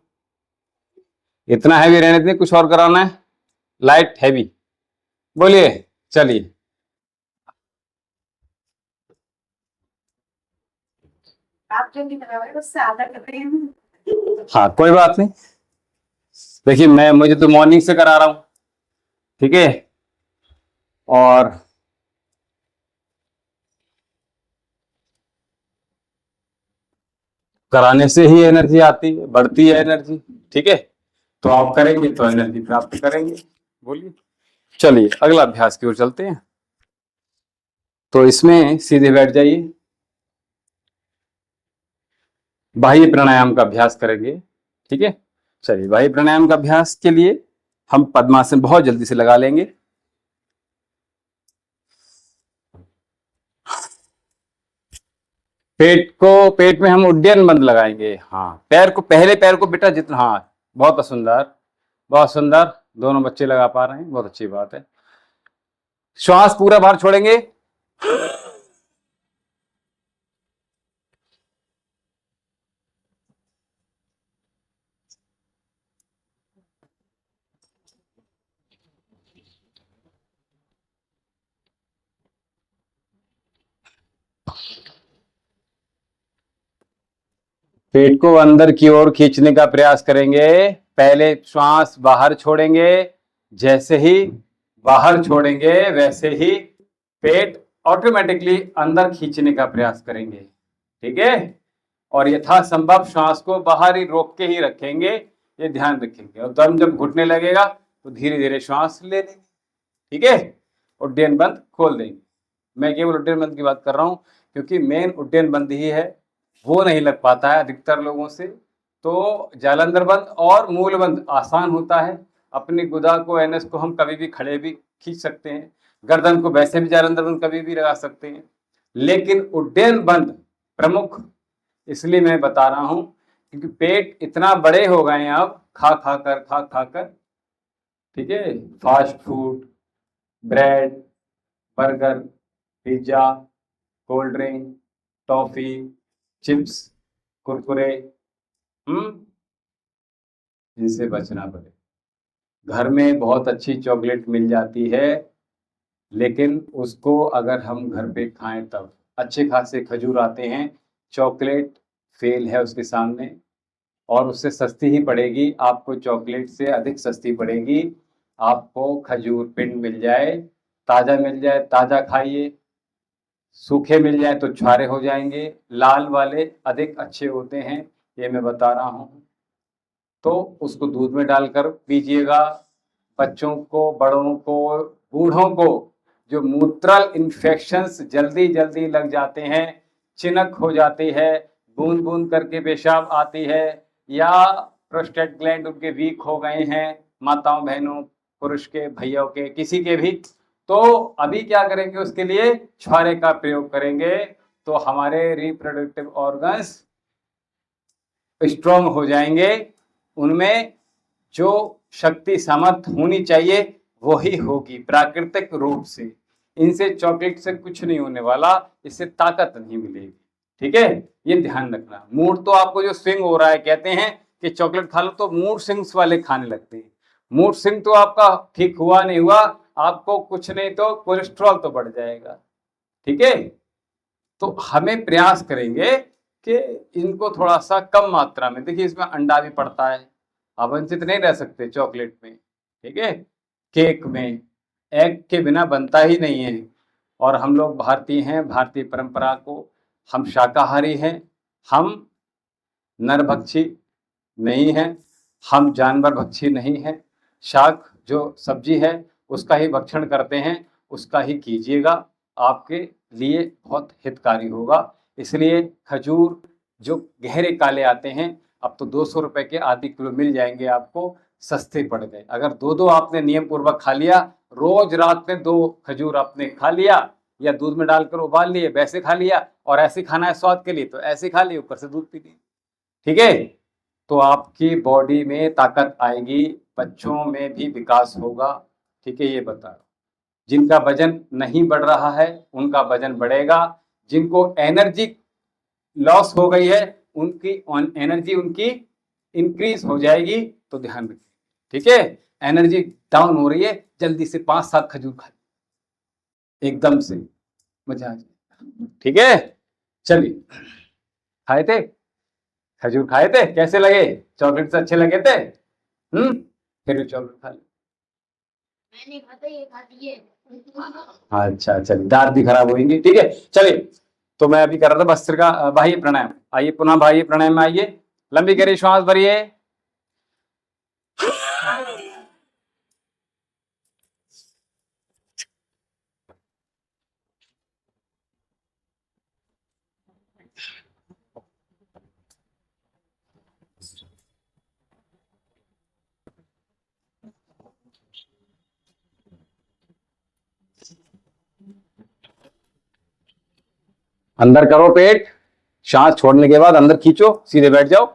इतना हैवी रहने दें, कुछ और कराना है? लाइट हैवी, बोलिए। चलिए, आप जो भी बना रहे हैं उससे आधा कर रहे हैं। हाँ कोई बात नहीं। देखिए मुझे तो मॉर्निंग से करा रहा हूं, ठीक है। और कराने से ही एनर्जी आती है, बढ़ती है एनर्जी, ठीक है। तो आप करेंगे तो एनर्जी प्राप्त करेंगे, बोलिए। चलिए अगला अभ्यास की ओर चलते हैं। तो इसमें सीधे बैठ जाइए, बाह्य प्राणायाम का अभ्यास करेंगे, ठीक है। चलिए, बाह्य प्राणायाम का अभ्यास के लिए हम पद्मासन बहुत जल्दी से लगा लेंगे। पेट में हम उड्डयन बंद लगाएंगे। हाँ, पहले पैर को बेटा जितना, हाँ बहुत सुंदर, बहुत सुंदर। दोनों बच्चे लगा पा रहे हैं, बहुत अच्छी बात है। श्वास पूरा बाहर छोड़ेंगे। पेट को अंदर की ओर खींचने का प्रयास करेंगे। पहले श्वास बाहर छोड़ेंगे, जैसे ही बाहर छोड़ेंगे वैसे ही पेट ऑटोमेटिकली अंदर खींचने का प्रयास करेंगे। ठीक है, और यथासंभव श्वास को बाहर ही रोक के ही रखेंगे, ये ध्यान रखेंगे। और दम जब घुटने लगेगा तो धीरे धीरे श्वास ले लेंगे। ठीक है, उड्डयन बंद खोल देंगे। मैं केवल उड्डयन बंद की बात कर रहा हूं क्योंकि मेन उड्डयन बंद ही है, वो नहीं लग पाता है अधिकतर लोगों से। तो जालंधर बंद और मूल बंद आसान होता है। अपनी गुदा को, एनएस को हम कभी भी खड़े भी खींच सकते हैं, गर्दन को वैसे भी जालंधर बंद कभी भी लगा सकते हैं, लेकिन उड्डयन बंद प्रमुख इसलिए मैं बता रहा हूं क्योंकि पेट इतना बड़े हो गए हैं अब, खा कर। ठीक है, fast food, bread, burger, pizza, cold drink, toffee, chips, Kurkure, इनसे बचना पड़े। घर में बहुत अच्छी चॉकलेट मिल जाती है, लेकिन उसको अगर हम घर पे खाएं तब अच्छे खासे खजूर आते हैं, चॉकलेट फेल है उसके सामने, और उससे सस्ती ही पड़ेगी आपको, चॉकलेट से अधिक सस्ती पड़ेगी आपको खजूर पिंड मिल जाए, ताज़ा मिल जाए ताज़ा खाइए, सूखे मिल जाए तो छुहारे हो जाएंगे, लाल वाले अधिक अच्छे होते हैं, ये मैं बता रहा हूँ। तो उसको दूध में डालकर पीजिएगा। बच्चों को, बड़ों को, बूढ़ों को जो मूत्रल इन्फेक्शंस जल्दी जल्दी लग जाते हैं, चिनक हो जाती है, बूंद बूंद करके पेशाब आती है, या प्रोस्टेट ग्लैंड उनके वीक हो गए हैं, माताओं बहनों, पुरुष के, भैया के, किसी के भी, तो अभी क्या करेंगे उसके लिए छुहारे का प्रयोग करेंगे, तो हमारे रिप्रोडक्टिव ऑर्गन्स स्ट्रॉन्ग हो जाएंगे, उनमें जो शक्ति सामर्थ्य होनी चाहिए वही होगी प्राकृतिक रूप से। इनसे चॉकलेट से कुछ नहीं होने वाला, इससे ताकत नहीं मिलेगी। ठीक है, ये ध्यान रखना। मूड तो आपको जो स्विंग हो रहा है, कहते हैं कि चॉकलेट खा लो तो मूड स्विंग्स वाले खाने लगते हैं, मूड स्विंग तो आपका ठीक हुआ नहीं हुआ, आपको कुछ नहीं तो कोलेस्ट्रॉल तो बढ़ जाएगा। ठीक है, तो हमें प्रयास करेंगे कि इनको थोड़ा सा कम मात्रा में, देखिए इसमें अंडा भी पड़ता है, आप वंचित नहीं रह सकते चॉकलेट में। ठीक है, केक में एग के बिना बनता ही नहीं है, और हम लोग भारतीय हैं, भारतीय परंपरा को हम शाकाहारी हैं, हम नरभक्षी नहीं हैं, हम जानवर भक्षी नहीं हैं। शाक जो सब्जी है उसका ही भक्षण करते हैं, उसका ही कीजिएगा, आपके लिए बहुत हितकारी होगा। इसलिए खजूर जो गहरे काले आते हैं, अब तो 200 रुपए के आधी किलो मिल जाएंगे आपको, सस्ते पड़ गए। अगर दो आपने नियम पूर्वक खा लिया, रोज रात में 2 खजूर आपने खा लिया, या दूध में डालकर उबाल लिए, वैसे खा लिया, और ऐसे खाना है स्वाद के लिए तो ऐसे खा लिए, ऊपर से दूध पी लिए। ठीक है, तो आपकी बॉडी में ताकत आएगी, बच्चों में भी विकास होगा। ठीक है, ये बता रहा हूं। जिनका वजन नहीं बढ़ रहा है उनका वजन बढ़ेगा, जिनको एनर्जी लॉस हो गई है उनकी एनर्जी उनकी इंक्रीज हो जाएगी। तो ध्यान रखिए, ठीक है, एनर्जी डाउन हो रही है, जल्दी से 5-7 खजूर खा एकदम से मजा आ जाए। ठीक है, चलिए, खाए थे खजूर, खाए थे, कैसे लगे? चॉकलेट से अच्छे लगे थे? फिर चॉकलेट खा ले। मैंने खाता, ये खाती है। अच्छा, चलिए, दांत भी खराब होंगे। ठीक है, चलिए, तो मैं अभी कर रहा था वस्त्र का बाह्य प्राणायाम। आइए पुनः बाह्य प्राणायाम में आइए, लंबी गहरी श्वास भरिए, अंदर करो पेट, सांस छोड़ने के बाद अंदर खींचो, सीधे बैठ जाओ,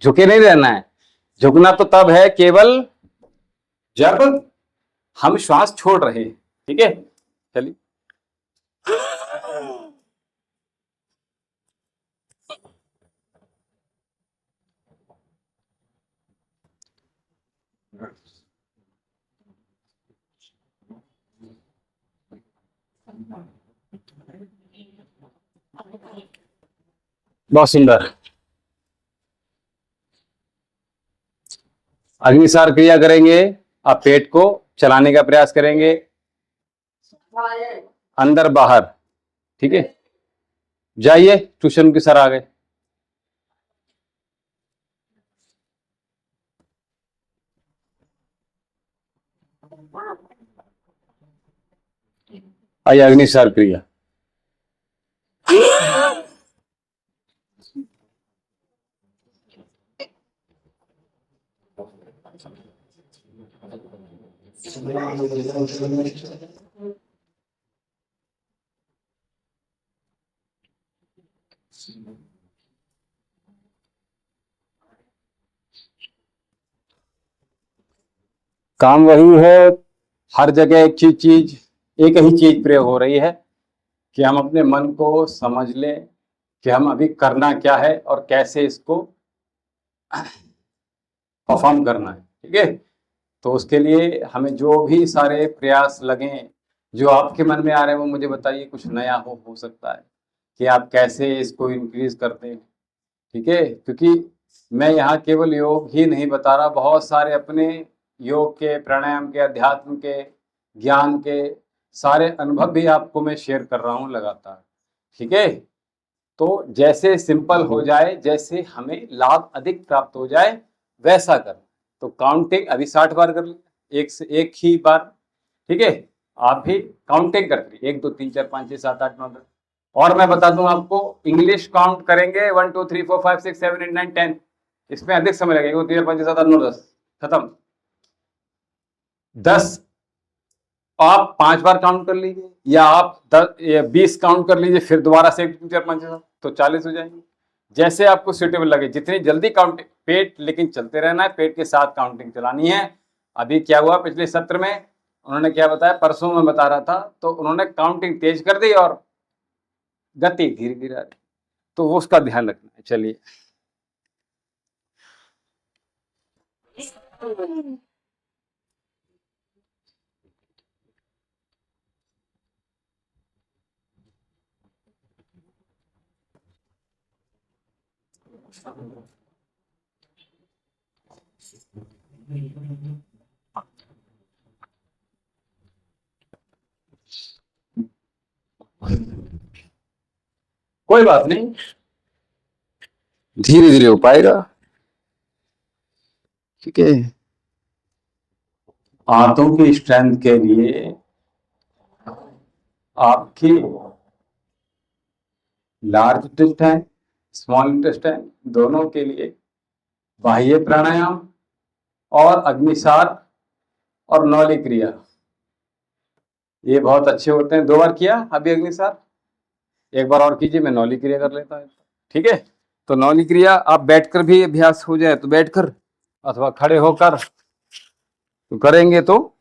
झुके नहीं रहना है। झुकना तो तब है केवल जब हम श्वास छोड़ रहे हैं। ठीक है, चलिए। बहुत सुंदर। अग्निसार क्रिया करेंगे। आप पेट को चलाने का प्रयास करेंगे, अंदर बाहर। ठीक है, जाइए, ट्यूशन के सर आ गए। आइए, अग्निसार क्रिया। काम वही है, हर जगह एक ही चीज प्रयोग हो रही है कि हम अपने मन को समझ लें कि हम अभी करना क्या है और कैसे इसको परफॉर्म करना है। ठीक है, तो उसके लिए हमें जो भी सारे प्रयास लगें, जो आपके मन में आ रहे हैं वो मुझे बताइए। कुछ नया हो सकता है कि आप कैसे इसको इंक्रीज करते हैं। ठीक है, क्योंकि मैं यहाँ केवल योग ही नहीं बता रहा, बहुत सारे अपने योग के, प्राणायाम के, अध्यात्म के, ज्ञान के सारे अनुभव भी आपको मैं शेयर कर रहा हूँ लगातार। ठीक है, तो जैसे सिंपल हो जाए, जैसे हमें लाभ अधिक प्राप्त हो जाए, वैसा कर। तो काउंटिंग अभी 60 बार कर लिया, एक से एक ही बार। ठीक है, आप भी काउंटिंग करते रहिए, 1 2 3 4 5 6 7 8 9 10। और मैं बता दूं आपको, इंग्लिश काउंट करेंगे 1 2 3 4 5 6 7 8 9 10। इसमें अधिक समय लगेगा, 3 4 5 6 7 8 9 10 खत्म। 10 आप 5 बार काउंट कर लीजिए, या आप 20 काउंट कर लीजिए, फिर दोबारा से 1 2 3 4 5 6 7, तो 40 हो जाएंगे। जैसे आपको सुटेबल लगे, जितनी जल्दी काउंटिंग, पेट लेकिन चलते रहना है, पेट के साथ काउंटिंग चलानी है। अभी क्या हुआ पिछले सत्र में, उन्होंने क्या बताया, परसों में बता रहा था, तो उन्होंने काउंटिंग तेज कर दी और गति धीरे धीरे आ रही, तो वो उसका ध्यान रखना है। चलिए, कोई बात नहीं, धीरे धीरे हो पाएगा। ठीक है, हाथों की स्ट्रेंथ के लिए आपकी लार्ज इंटेस्टाइन, स्मॉल इंटेस्टाइन, दोनों के लिए बाह्य प्राणायाम और अग्निसार और नौली क्रिया, ये बहुत अच्छे होते हैं। 2 बार किया अभी अग्निसार, एक बार और कीजिए, मैं नौली क्रिया कर लेता हूँ। ठीक है, तो नौली क्रिया आप बैठकर भी अभ्यास हो जाए तो बैठकर, अथवा खड़े होकर तो करेंगे तो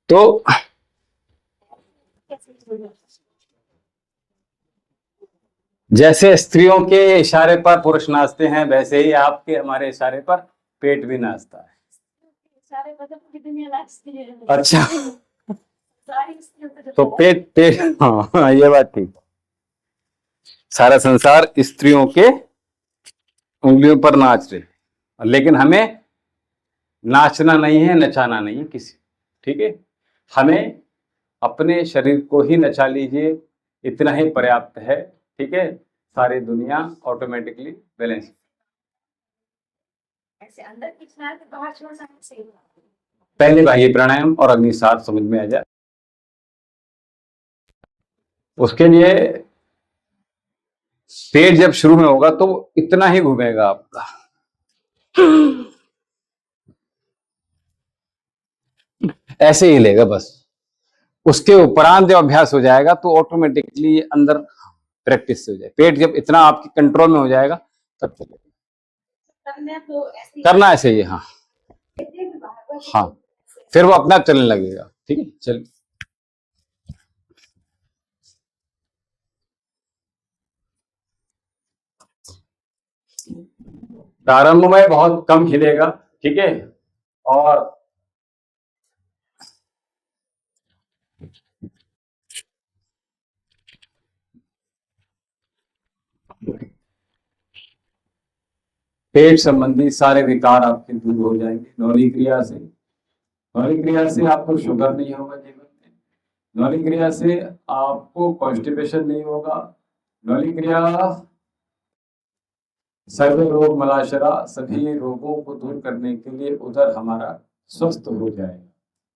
तो जैसे स्त्रियों के इशारे पर पुरुष नाचते हैं, वैसे ही आपके हमारे इशारे पर पेट भी नाचता है। सारे मतलब पूरी दुनिया नाचती है। अच्छा, सारी स्त्रियों को तो पेट हाँ, ये बात ठीक। सारा संसार स्त्रियों के उंगलियों पर नाच रहे, लेकिन हमें नाचना नहीं है, नचाना नहीं है किसी। ठीक है, हमें अपने शरीर को ही नचा लीजिए, इतना ही पर्याप्त है। ठीक है, सारी दुनिया ऑटोमेटिकली बैलेंस। ऐसे अंदर खींचना है तो बाहर छोड़ना है, सही। पहले बाह्य प्राणायाम और अग्निसार समझ में आ जाए। उसके लिए पेट जब शुरू में होगा तो इतना ही घूमेगा आपका, ऐसे ही लेगा बस। उसके उपरांत जब अभ्यास हो जाएगा तो ऑटोमेटिकली अंदर प्रैक्टिस हो जाए। पेट जब इतना आपके कंट्रोल में हो जाएगा तब चलेगा। करना ऐसे ही, हाँ हाँ, फिर वो अपना चलने लगेगा। ठीक है, चलिए। प्रारंभ में बहुत कम हिलेगा, ठीक है, और पेट संबंधी सारे विकार आपके दूर हो जाएंगे नौली क्रिया से। नौली क्रिया से आपको शुगर नहीं होगा जीवन में, नौली क्रिया से आपको कॉन्स्टिपेशन नहीं होगा, नौली क्रिया सर्व रोग मलाशरा सभी रोगों को दूर करने के लिए उधर हमारा स्वस्थ हो जाएगा,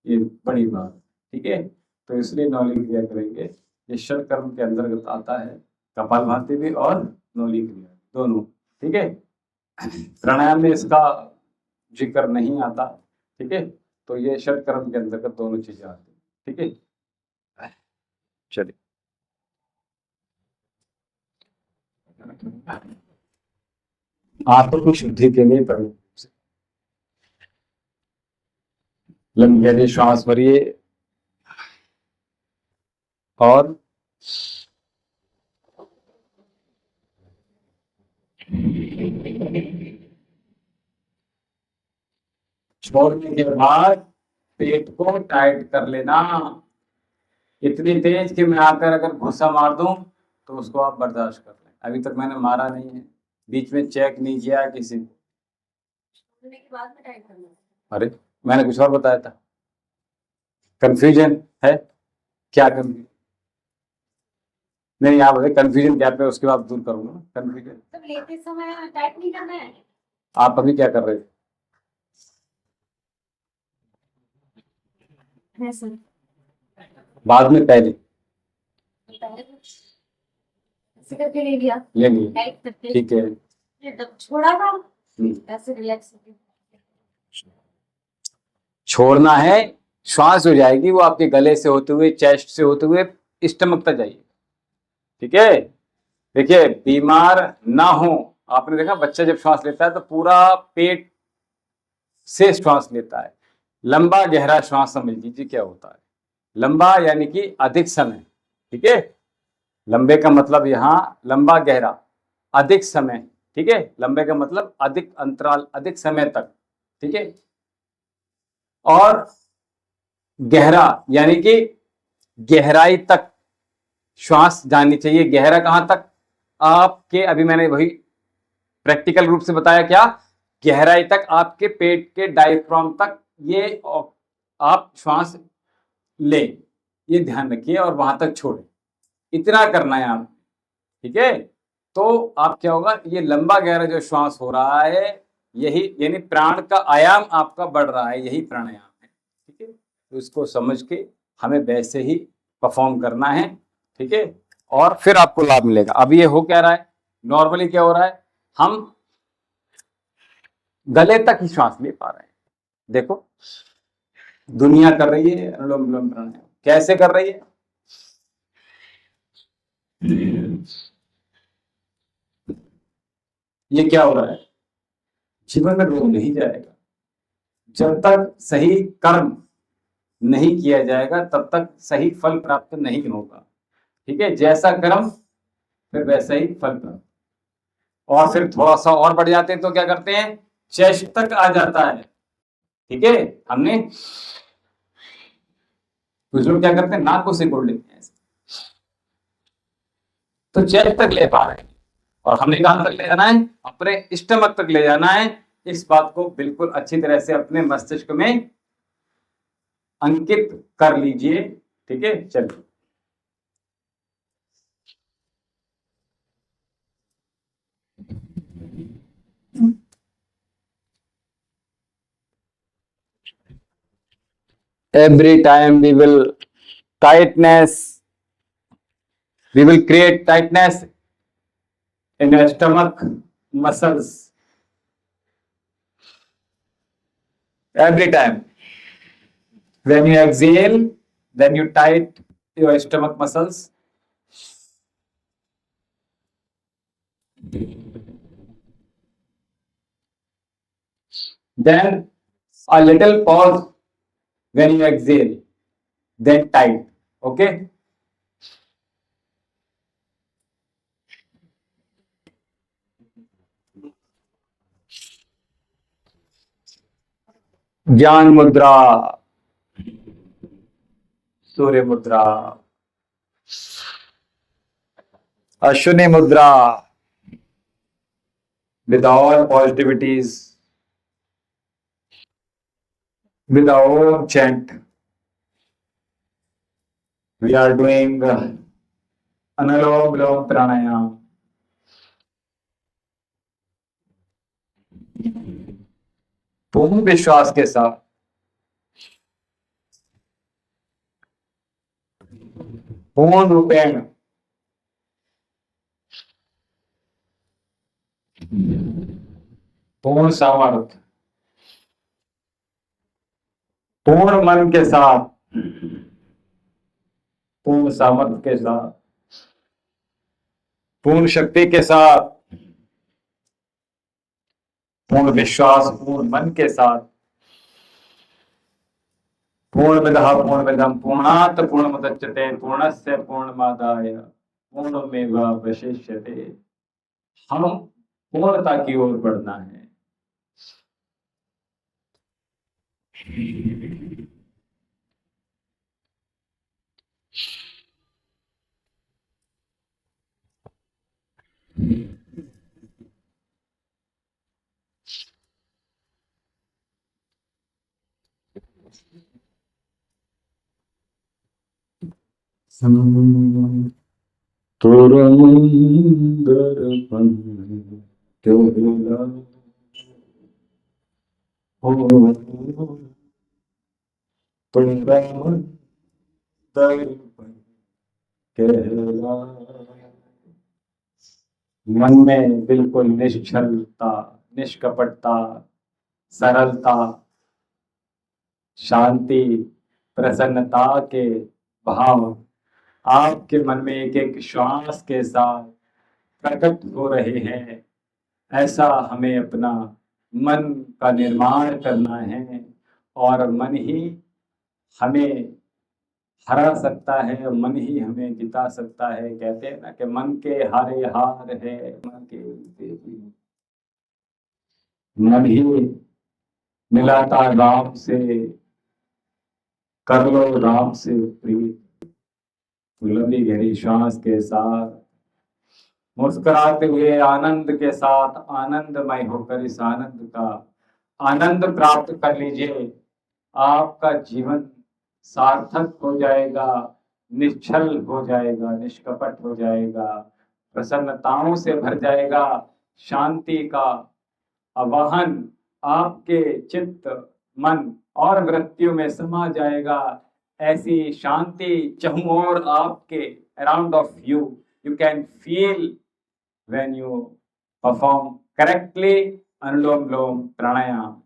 ये बड़ी बात। ठीक है, तो इसलिए नौली क्रिया करेंगे। ये षट कर्म के अंतर्गत आता है, कपालभाति भी और नौली क्रिया दोनों। ठीक है, प्राणायाम में इसका जिक्र नहीं आता। ठीक है, तो ये षट कर्म के अंतर्गत दोनों चीजें आती हैं। ठीक है, चलिए। आत्म शुद्धि के लिए लंबी गहरी श्वास भरिए और छोड़ने के बाद पेट को टाइट कर लेना, इतनी तेज कि मैं आकर अगर घुसा मार दूं तो उसको आप बर्दाश्त कर लें। अभी तक मैंने मारा नहीं है, बीच में चेक नहीं किया किसी ने। के बाद में टाइट करना। अरे मैंने कुछ और बताया था। कंफ्यूजन है क्या? कंफ्यूजन नहीं, आप बताइए कंफ्यूजन क्या पे, उसके बाद दूर करूंगा कंफ्यूजन। तब लेते समय टाइट नहीं करना है। आप अभी क्या कर रहे थे? सर बाद में पहले करके ले लिया, ले लिया, ठीक है। तब छोड़ा था, ऐसे रिलैक्स छोड़ना है, श्वास हो जाएगी वो आपके गले से होते हुए, चेस्ट से होते हुए स्टमक तक जाइए। ठीक है, देखिए बीमार ना हो। आपने देखा बच्चा जब श्वास लेता है तो पूरा पेट से श्वास लेता है। लंबा गहरा श्वास समझ लीजिए क्या होता है। लंबा यानी कि अधिक समय। ठीक है, लंबे का मतलब यहां लंबा गहरा अधिक समय। ठीक है, लंबे का मतलब अधिक अंतराल, अधिक समय तक। ठीक है, और गहरा यानी कि गहराई तक श्वास जानी चाहिए। गहरा कहां तक? आपके, अभी मैंने वही प्रैक्टिकल रूप से बताया, क्या गहराई तक, आपके पेट के डायफ्राम तक ये आप श्वास ले, ये ध्यान रखिए, और वहां तक छोड़े, इतना करना है आप। ठीक है, तो आप क्या होगा, ये लंबा गहरा जो श्वास हो रहा है, यही यानी प्राण का आयाम आपका बढ़ रहा है, यही प्राणायाम है। ठीक है, तो इसको समझ के हमें वैसे ही परफॉर्म करना है। ठीक है, और फिर आपको लाभ मिलेगा। अब ये हो क्या रहा है, नॉर्मली क्या हो रहा है, हम गले तक ही श्वास ले पा रहे हैं। देखो दुनिया कर रही है अनुलोम विलोम प्राणायाम, कैसे कर रही है? ये क्या हो रहा है, जीवन में रोग नहीं जाएगा। जब तक सही कर्म नहीं किया जाएगा तब तक सही फल प्राप्त नहीं होगा। ठीक है, जैसा कर्म फिर वैसा ही फल प्राप्त। और फिर थोड़ा सा और बढ़ जाते हैं तो क्या करते हैं, चेस्ट तक आ जाता है। ठीक है, हमने कुछ लोग क्या करते हैं, नाक को सिकोड़ लेते हैं, तो चेस्ट तक ले पा रहे हैं। और हमने कहां तक ले जाना है, अपने स्टमक तक ले जाना है। इस बात को बिल्कुल अच्छी तरह से अपने मस्तिष्क में अंकित कर लीजिए। ठीक है, चलिए। Every time we will tightness We will create tightness in your stomach muscles every time. When you exhale, then you tight your stomach muscles. Then a little pause when you exhale, then tight. Okay? ज्ञान मुद्रा, सूर्य मुद्रा, अश्विनी मुद्रा, with all positivities, with our own chant. We are doing Analom Vilom Pranayam. पूर्ण विश्वास के साथ, पूर्ण रूपेण, पूर्ण सामर्थ्य, पूर्ण मन के साथ, पूर्ण सामर्थ्य के साथ, पूर्ण शक्ति के साथ, पूर्ण विश्वास, पूर्ण मन के साथ, पूर्णमिदः पूर्णमिदं पूर्णात् पूर्णमुदच्यते पूर्णस्य पूर्णमादाय पूर्णमेवावशिष्यते। हम पूर्णता की ओर बढ़ना है। मन में बिल्कुल निश्चलता, निष्कपटता, सरलता, शांति, प्रसन्नता के भाव आपके मन में एक एक श्वास के साथ प्रकट हो रहे हैं। ऐसा हमें अपना मन का निर्माण करना है और मन ही हमें हरा सकता है, मन ही हमें जिता सकता है। कहते हैं ना कि मन के हारे हार है, मन के मन ही मिलाता राम से, कर लो राम से प्रीत। लंबी गहरी श्वास के साथ मुस्कुराते हुए आनंद के साथ आनंदमय होकर इस आनंद का आनंद प्राप्त कर लीजिए। आपका जीवन सार्थक हो जाएगा, निश्चल हो जाएगा, निष्कपट हो जाएगा, प्रसन्नताओं से भर जाएगा। शांति का आवाहन आपके चित्त, मन और वृत्तियों में समा जाएगा। ऐसी शांति चहुं ओर आपके around of you can feel when you perform correctly Anulom Vilom Pranayam.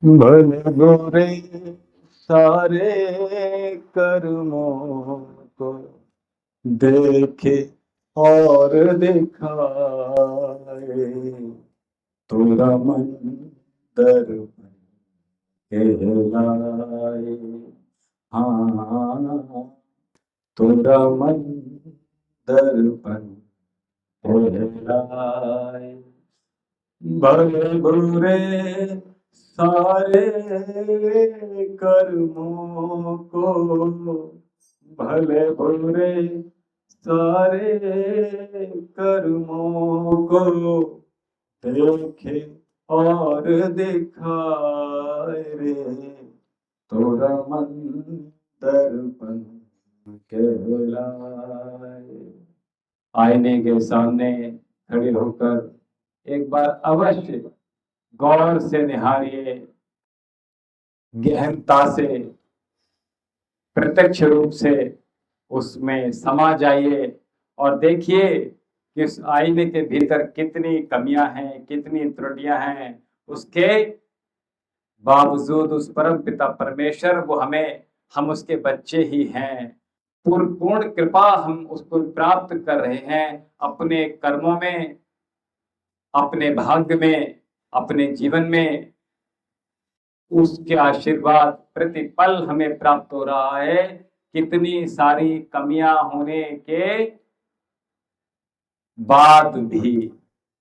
भले बुरे सारे कर्मों को देखे और दिखाए, तोरा मन दर्पण कहलाए। हाँ, तोरा मन दर्पण कहलाए। भले बुरे सारे कर्मों को, भले बुरे सारे कर्मों को देखे और दिखाए रे, तोरा मन दर्पण कहलाए। आईने के सामने खड़े होकर एक बार अवश्य गौर से निहारिए, गहनता से, प्रत्यक्ष रूप से उसमें समा जाइए और देखिए कि उस आईने के भीतर कितनी कमियां हैं, कितनी त्रुटियां हैं। उसके बावजूद उस परम पिता परमेश्वर वो हम उसके बच्चे ही हैं। पूर्ण कृपा हम उसको प्राप्त कर रहे हैं अपने कर्मों में, अपने भाग्य में, अपने जीवन में। उसके आशीर्वाद प्रतिपल हमें प्राप्त हो रहा है। कितनी सारी कमियां होने के बाद भी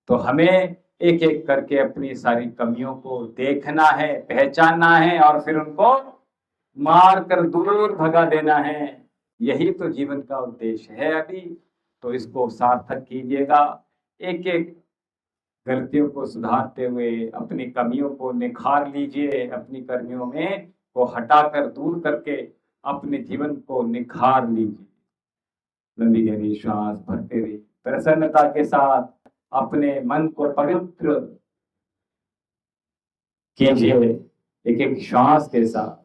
तो हमें एक एक करके अपनी सारी कमियों को देखना है, पहचानना है और फिर उनको मार कर दूर भगा देना है। यही तो जीवन का उद्देश्य है अभी। तो इसको सार्थक कीजिएगा, एक एक गलतियों को सुधारते हुए अपनी कमियों को निखार लीजिए, अपनी कमियों में को हटाकर दूर करके अपने जीवन को निखार लीजिए। लंबी गहरी श्वास भरते रहिए, प्रसन्नता के साथ अपने मन को पवित्र कीजिए एक एक श्वास के साथ।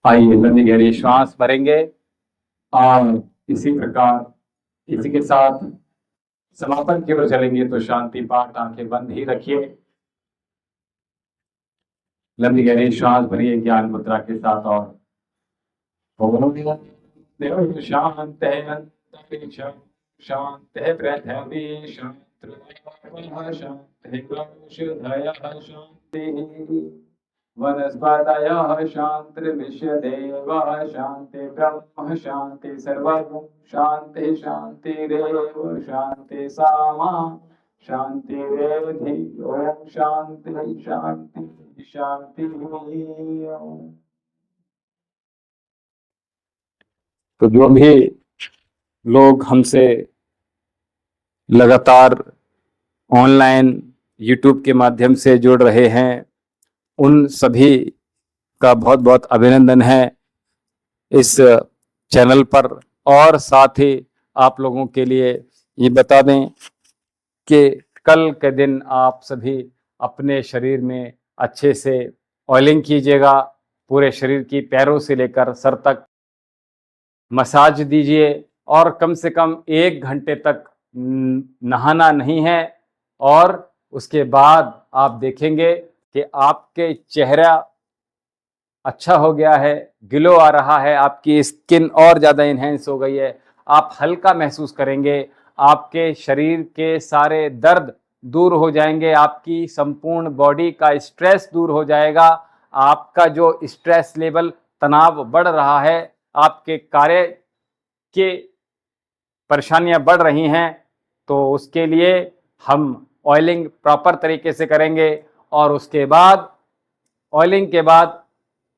आइए लंबी गहरी श्वास भरेंगे और इसी प्रकार इसी के साथ समापन की ओर चलेंगे। तो शांति पाठ, आंखें बंद ही रखिए, लंबी गहरी श्वास भरिए ज्ञान मुद्रा के साथ और शांत है, शांत है पृथ्वी, शांति वनस्पतयः शान्तिर्विश्वदेवः शान्ति ब्रह्म शान्ति सर्वगुण शान्ति शान्तिरेव शान्ति सामा शान्तिरेधि। ओम शांति शांति शांति। तो जो भी लोग हमसे लगातार ऑनलाइन यूट्यूब के माध्यम से जुड़ रहे हैं, उन सभी का बहुत बहुत अभिनंदन है इस चैनल पर। और साथ ही आप लोगों के लिए ये बता दें कि कल के दिन आप सभी अपने शरीर में अच्छे से ऑयलिंग कीजिएगा, पूरे शरीर की पैरों से लेकर सर तक मसाज दीजिए और कम से कम 1 घंटे तक नहाना नहीं है। और उसके बाद आप देखेंगे कि आपके चेहरा अच्छा हो गया है, ग्लो आ रहा है, आपकी स्किन और ज़्यादा इन्हेंस हो गई है, आप हल्का महसूस करेंगे, आपके शरीर के सारे दर्द दूर हो जाएंगे, आपकी संपूर्ण बॉडी का स्ट्रेस दूर हो जाएगा, आपका जो स्ट्रेस लेवल, तनाव बढ़ रहा है, आपके कार्य के परेशानियां बढ़ रही हैं, तो उसके लिए हम ऑयलिंग प्रॉपर तरीके से करेंगे। और उसके बाद ऑयलिंग के बाद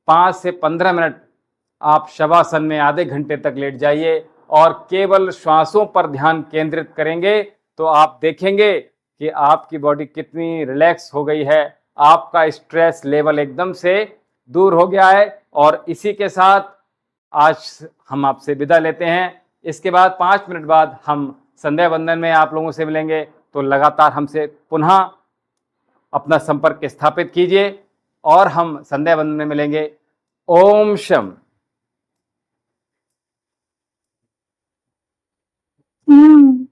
5 से 15 मिनट आप शवासन में आधे घंटे तक लेट जाइए और केवल श्वासों पर ध्यान केंद्रित करेंगे तो आप देखेंगे कि आपकी बॉडी कितनी रिलैक्स हो गई है, आपका स्ट्रेस लेवल एकदम से दूर हो गया है। और इसी के साथ आज हम आपसे विदा लेते हैं। इसके बाद 5 मिनट बाद हम संध्या वंदन में आप लोगों से मिलेंगे, तो लगातार हमसे पुनः अपना संपर्क स्थापित कीजिए और हम संध्या वंदन में मिलेंगे। ओम शम। हम्म